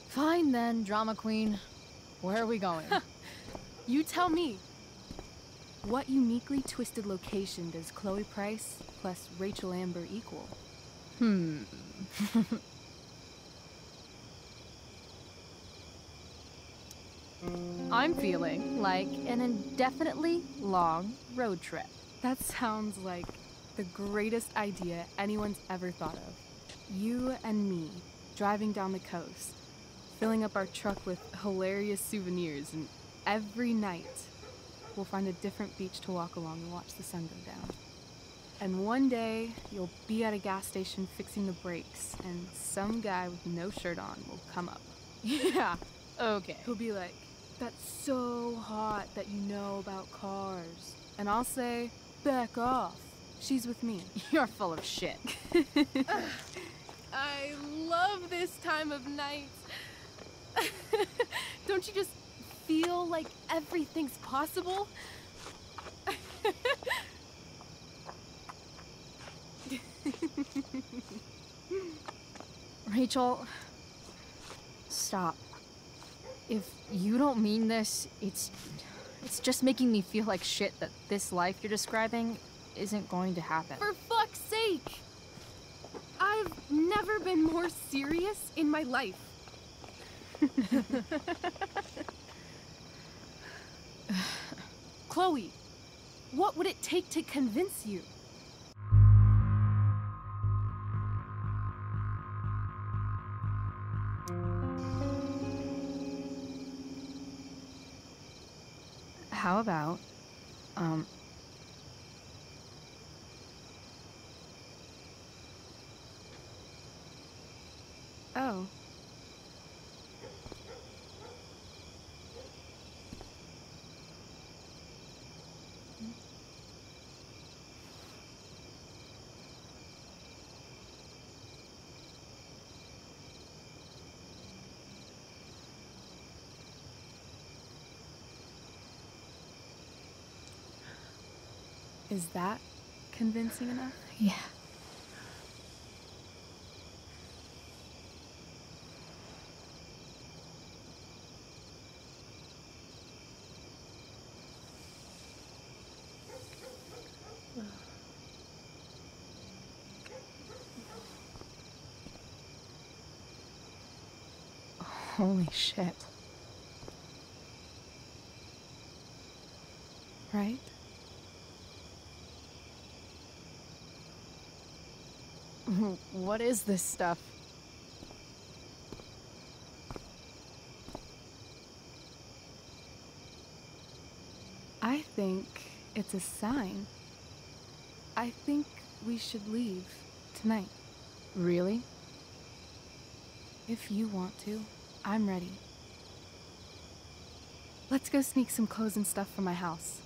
Fine then, drama queen. Where are we going?
You tell me. What uniquely twisted location does Chloe Price plus Reychel Amber equal?
I'm feeling like an indefinitely long road trip.
That sounds like the greatest idea anyone's ever thought of. You and me, driving down the coast, filling up our truck with hilarious souvenirs, and every night, we'll find a different beach to walk along and watch the sun go down. And one day, you'll be at a gas station fixing the brakes, and some guy with no shirt on will come up.
Yeah, okay.
He'll be like, "That's so hot that you know about cars." And I'll say, "Back off. She's with me."
You're full of shit.
I love this time of night. Don't you just feel like everything's possible?
Rachel, stop. If you don't mean this, it's just making me feel like shit that this life you're describing isn't going to happen.
For fuck's sake! I've never been more serious in my life. Chloe, what would it take to convince you?
How about,
Oh. Is that convincing enough?
Yeah. Holy shit.
Right?
What is this stuff?
I think it's a sign. I think we should leave tonight.
Really?
If you want to, I'm ready. Let's go sneak some clothes and stuff from my house.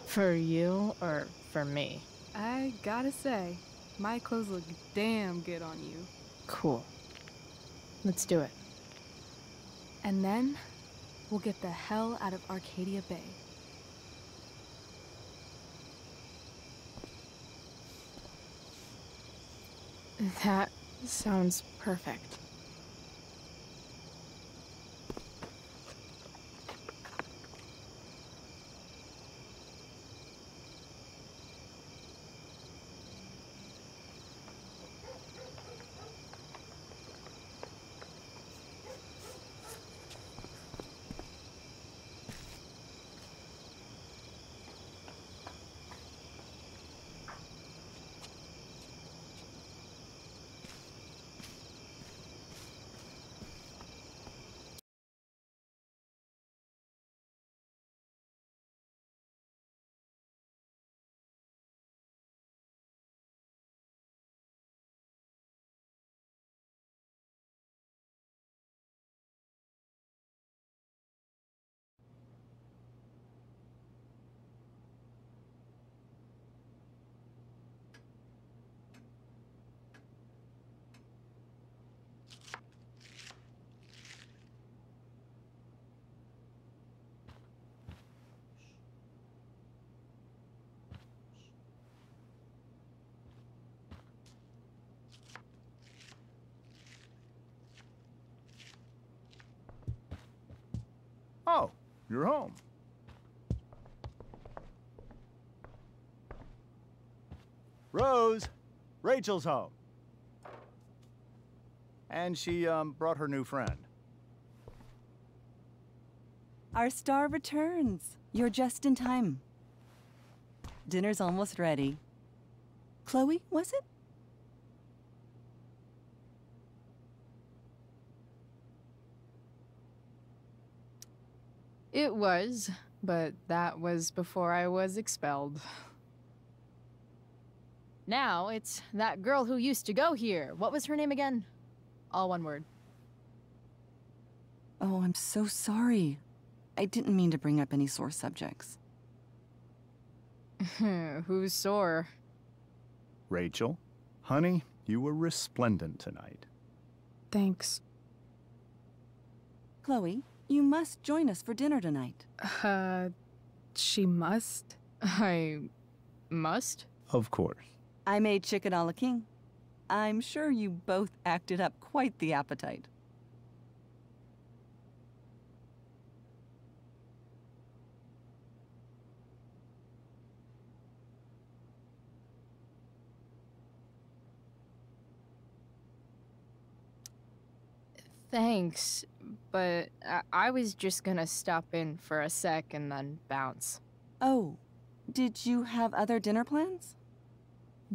For you or for me?
I gotta say, my clothes look damn good on you.
Cool. Let's do it.
And then, we'll get the hell out of Arcadia Bay.
That sounds perfect.
Oh, you're home. Rose, Rachel's home. And she, brought her new friend.
Our star returns. You're just in time. Dinner's almost ready. Chloe, was it?
It was, but that was before I was expelled. Now it's that girl who used to go here. What was her name again? All one word.
Oh, I'm so sorry. I didn't mean to bring up any sore subjects.
Who's sore?
Rachel, honey, you were resplendent tonight.
Thanks.
Chloe, you must join us for dinner tonight.
She must?
I must?
Of course.
I made chicken a la king. I'm sure you both acted up quite the appetite.
Thanks, but I was just gonna stop in for a sec and then bounce.
Oh, did you have other dinner plans?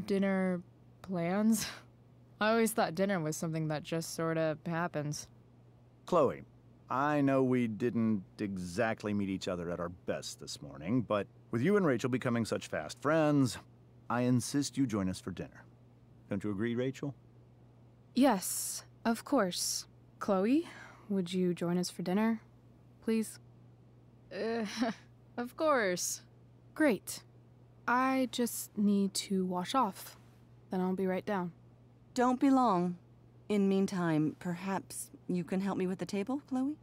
Dinner plans? I always thought dinner was something that just sorta happens.
Chloe, I know we didn't exactly meet each other at our best this morning, but with you and Rachel becoming such fast friends, I insist you join us for dinner. Don't you agree, Rachel?
Yes, of course. Chloe, would you join us for dinner, please?
Of course.
Great. I just need to wash off. Then I'll be right down.
Don't be long. In meantime, perhaps you can help me with the table, Chloe?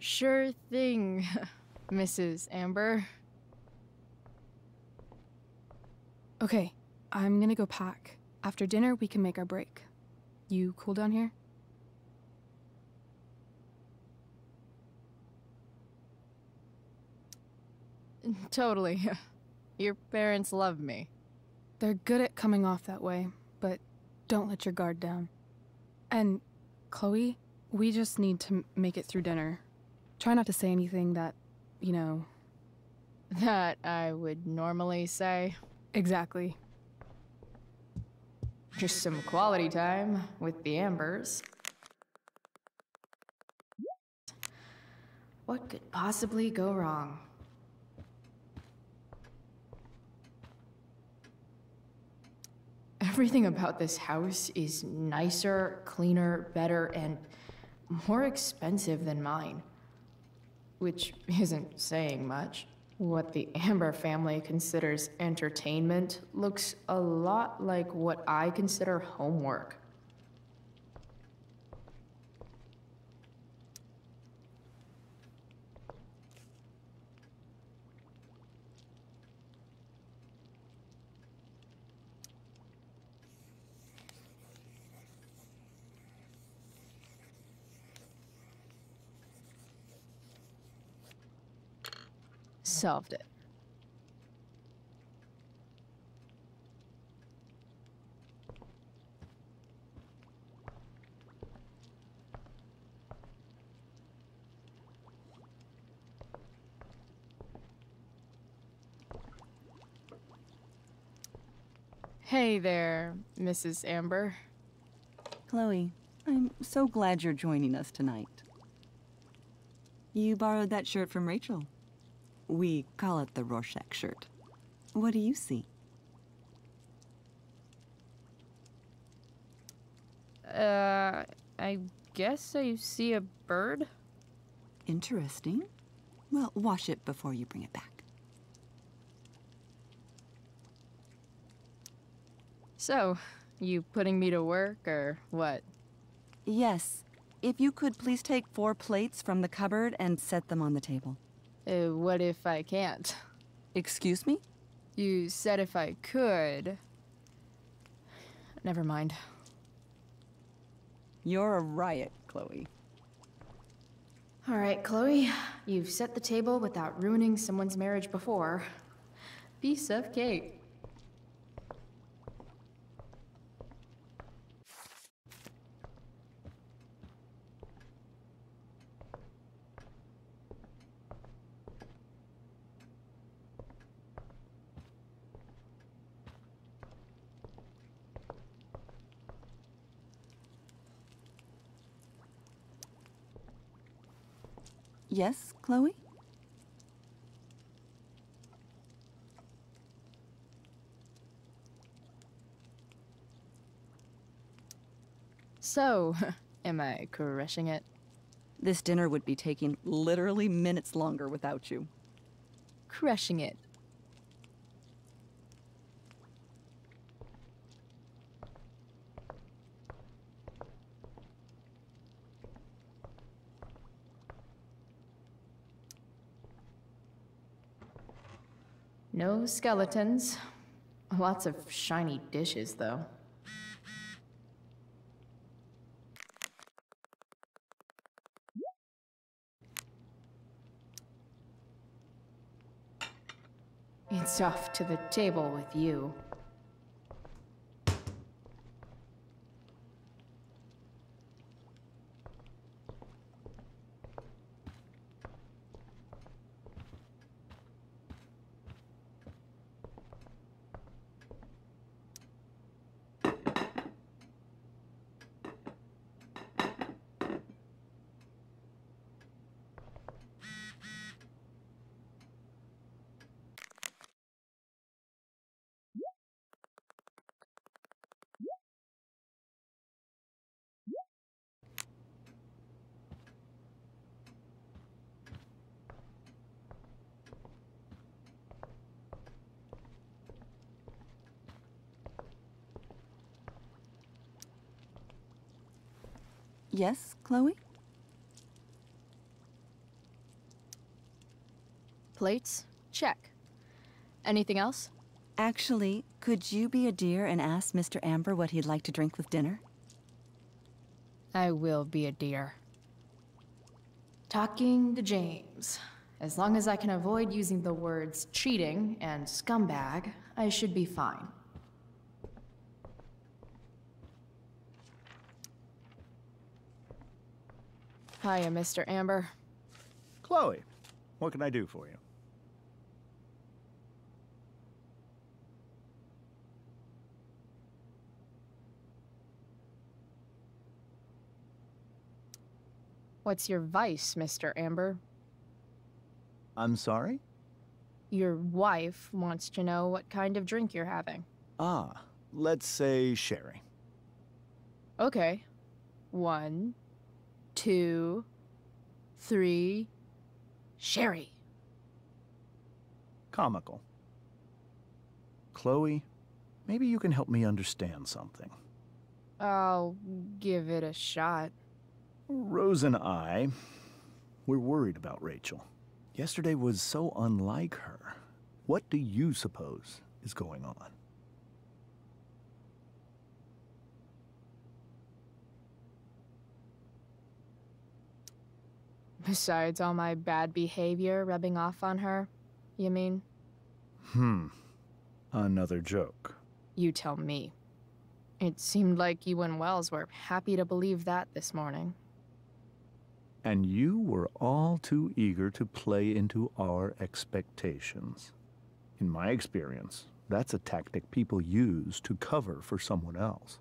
Sure thing, Mrs. Amber.
Okay, I'm gonna go pack. After dinner, we can make our break. You cool down here?
Totally. Your parents love me.
They're good at coming off that way, but don't let your guard down. And, Chloe, we just need to make it through dinner. Try not to say anything that, you know...
That I would normally say.
Exactly.
Just some quality time with the Ambers. What could possibly go wrong? Everything about this house is nicer, cleaner, better, and more expensive than mine. Which isn't saying much. What the Amber family considers entertainment looks a lot like what I consider homework. Solved it. Hey there, Mrs. Amber.
Chloe, I'm so glad you're joining us tonight. You borrowed that shirt from Rachel. We call it the Rorschach shirt. What do you see?
I guess I see a bird?
Interesting. Well, wash it before you bring it back.
So, you putting me to work, or what?
Yes. If you could please take 4 plates from the cupboard and set them on the table.
What if I can't?
Excuse me?
You said if I could. Never mind.
You're a riot, Chloe.
All right, Chloe. You've set the table without ruining someone's marriage before.
Piece of cake.
Yes, Chloe?
So, am I crushing it?
This dinner would be taking literally minutes longer without you.
Crushing it. No skeletons. Lots of shiny dishes, though. It's off to the table with you.
Yes, Chloe?
Plates? Check. Anything else?
Actually, could you be a dear and ask Mr. Amber what he'd like to drink with dinner?
I will be a dear.
Talking to James. As long as I can avoid using the words cheating and scumbag, I should be fine.
Hiya, Mr. Amber.
Chloe, what can I do for you?
What's your vice, Mr. Amber?
I'm sorry?
Your wife wants to know what kind of drink you're having.
Ah, let's say sherry.
Okay. 1, 2, 3. Sherry.
Comical. Chloe, maybe you can help me understand something.
I'll give it a shot.
Rose and I, we're worried about Rachel. Yesterday was so unlike her. What do you suppose is going on?
Besides all my bad behavior rubbing off on her, you mean?
Another joke.
You tell me. It seemed like you and Wells were happy to believe that this morning.
And you were all too eager to play into our expectations. In my experience, that's a tactic people use to cover for someone else.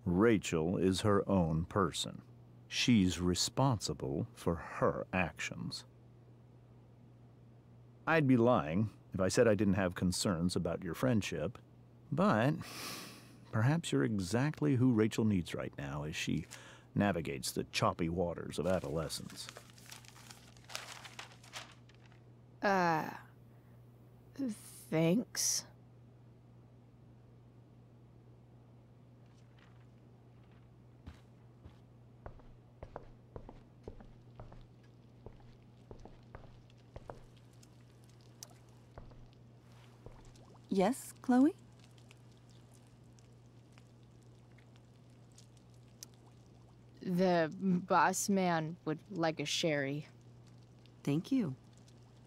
Rachel is her own person. She's responsible for her actions. I'd be lying if I said I didn't have concerns about your friendship, but perhaps you're exactly who Rachel needs right now as she navigates the choppy waters of adolescence.
Thanks.
Yes, Chloe?
The boss man would like a sherry.
Thank you.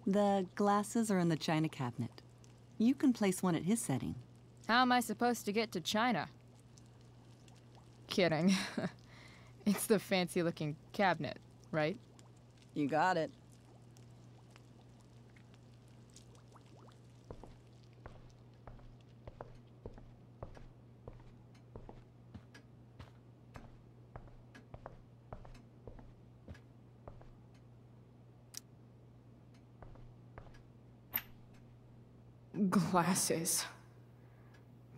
The glasses are in the china cabinet. You can place one at his setting.
How am I supposed to get to China? Kidding. It's the fancy-looking cabinet, right?
You got it.
Glasses.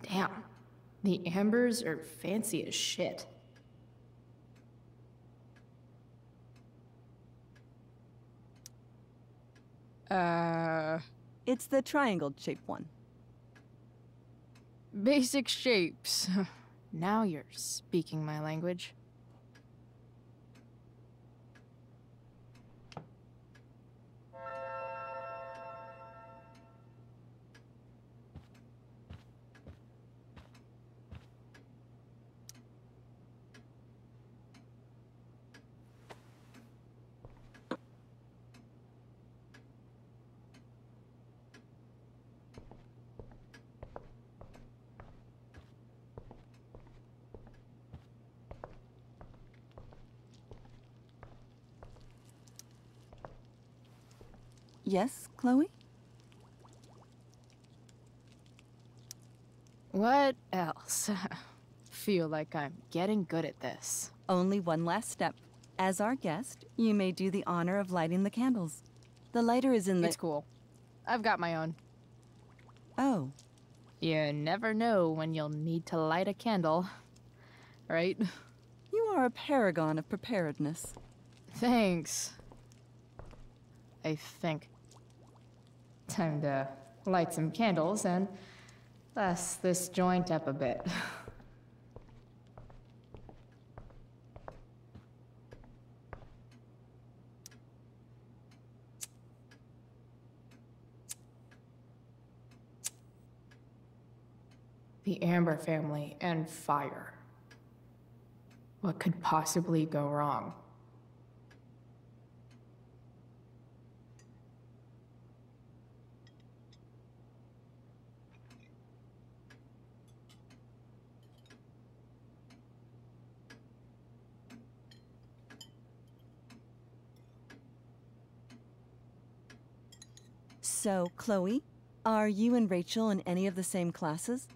Damn. The Ambers are fancy as shit.
It's the triangle-shaped one.
Basic shapes. Now you're speaking my language.
Yes, Chloe?
What else? Feel like I'm getting good at this.
Only one last step. As our guest, you may do the honor of lighting the candles. The lighter is in the—
It's cool. I've got my own.
Oh.
You never know when you'll need to light a candle, right?
You are a paragon of preparedness.
Thanks. I think. Time to light some candles and dust this joint up a bit. The Amber family and fire. What could possibly go wrong?
So, Chloe, are you and Rachel in any of the same classes?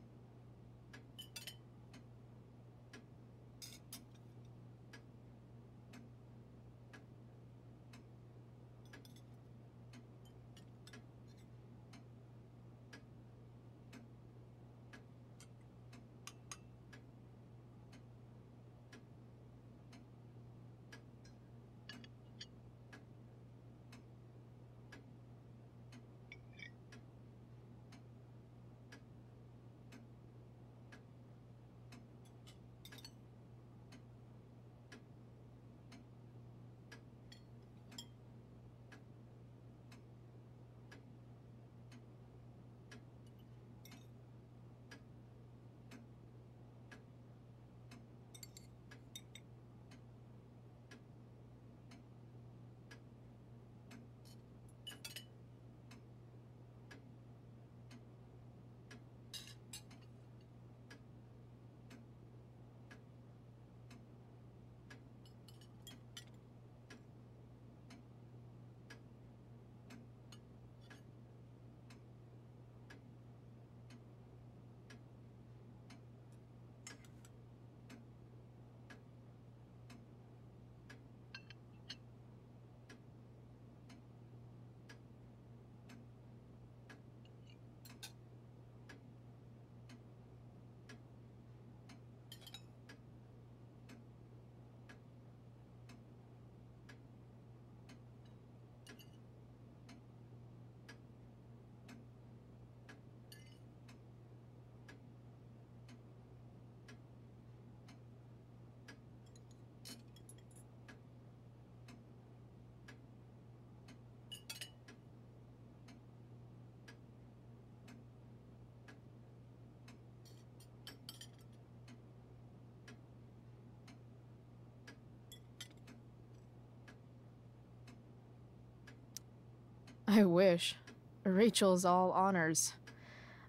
I wish. Rachel's all honors.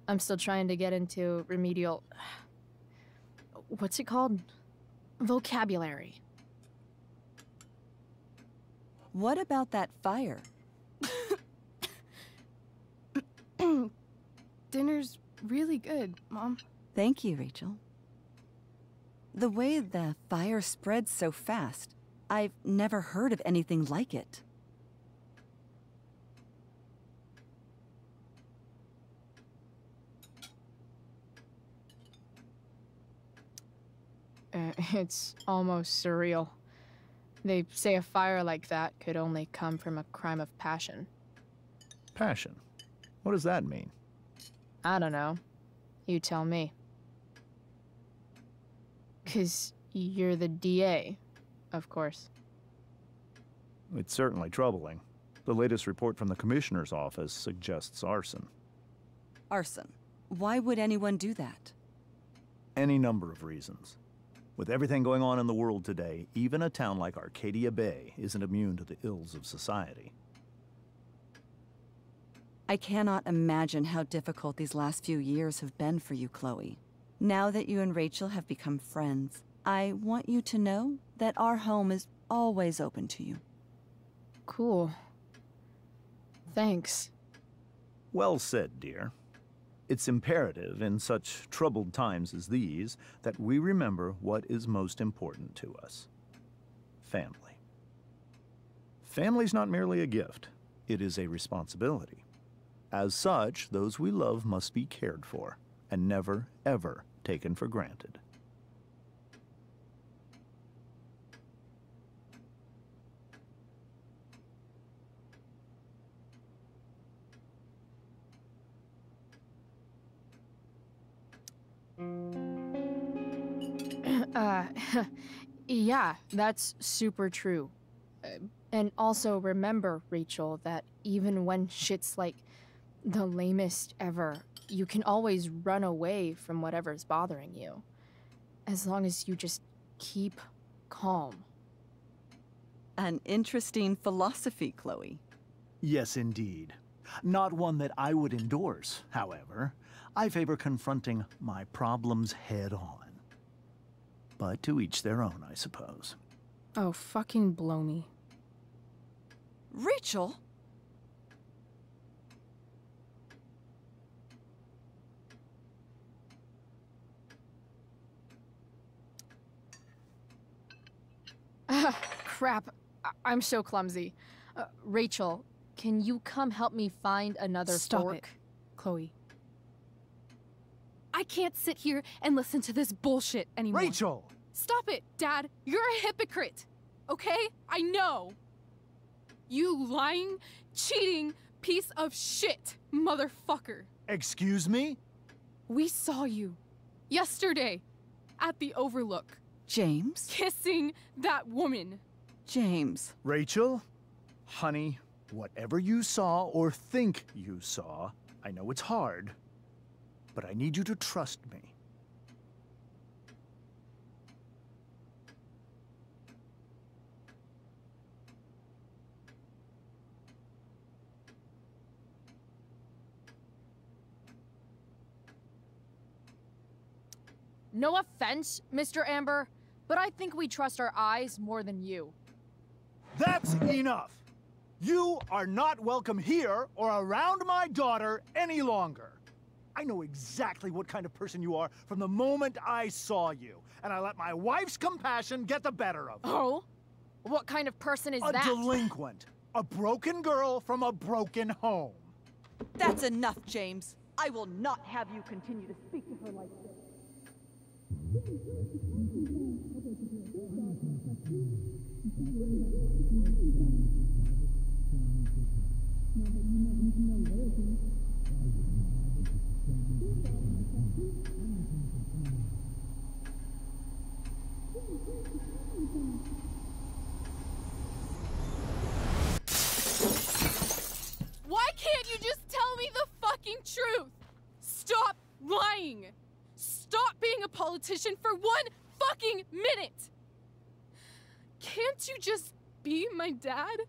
I'm still trying to get into remedial... What's it called? Vocabulary.
What about that fire?
Dinner's really good, Mom.
Thank you, Rachel. The way the fire spreads so fast, I've never heard of anything like it.
It's almost surreal. They say a fire like that could only come from a crime of passion.
Passion? What does that mean?
I don't know. You tell me. 'Cause you're the DA, of course.
It's certainly troubling. The latest report from the Commissioner's office suggests arson.
Arson? Why would anyone do that?
Any number of reasons. With everything going on in the world today, even a town like Arcadia Bay isn't immune to the ills of society.
I cannot imagine how difficult these last few years have been for you, Chloe. Now that you and Rachel have become friends, I want you to know that our home is always open to you.
Cool. Thanks.
Well said, dear. It's imperative in such troubled times as these that we remember what is most important to us. Family. Family's not merely a gift, it is a responsibility. As such, those we love must be cared for and never, ever taken for granted.
Yeah, that's super true. And also remember, Rachel, that even when shit's like the lamest ever, you can always run away from whatever's bothering you. As long as you just keep calm.
An interesting philosophy, Chloe.
Yes, indeed. Not one that I would endorse, however. I favor confronting my problems head on. But to each their own, I suppose.
Oh, fucking blow me.
Rachel?
Crap. I'm so clumsy. Rachel, can you come help me find another
Stop
fork?
it, Chloe. I can't sit here and listen to this bullshit anymore.
Rachel!
Stop it, Dad. You're a hypocrite. Okay? I know. You lying, cheating piece of shit, motherfucker.
Excuse me?
We saw you yesterday at the Overlook.
James?
Kissing that woman.
James.
Rachel? Honey, whatever you saw or think you saw, I know it's hard, but I need you to trust me.
No offense, Mr. Amber, but I think we trust our eyes more than you.
That's enough! You are not welcome here or around my daughter any longer. I know exactly what kind of person you are from the moment I saw you, and I let my wife's compassion get the better of me.
Oh? What kind of person is that?
A delinquent. A broken girl from a broken home.
That's enough, James. I will not have you continue to speak to her like this.
Why can't you just tell me the fucking truth? Stop lying. Stop being a politician for 1 fucking minute. Can't you just be my dad?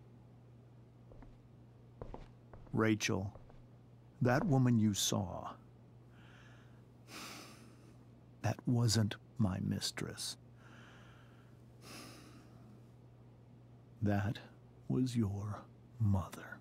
Rachel, that woman you saw, that wasn't my mistress. That was your mother.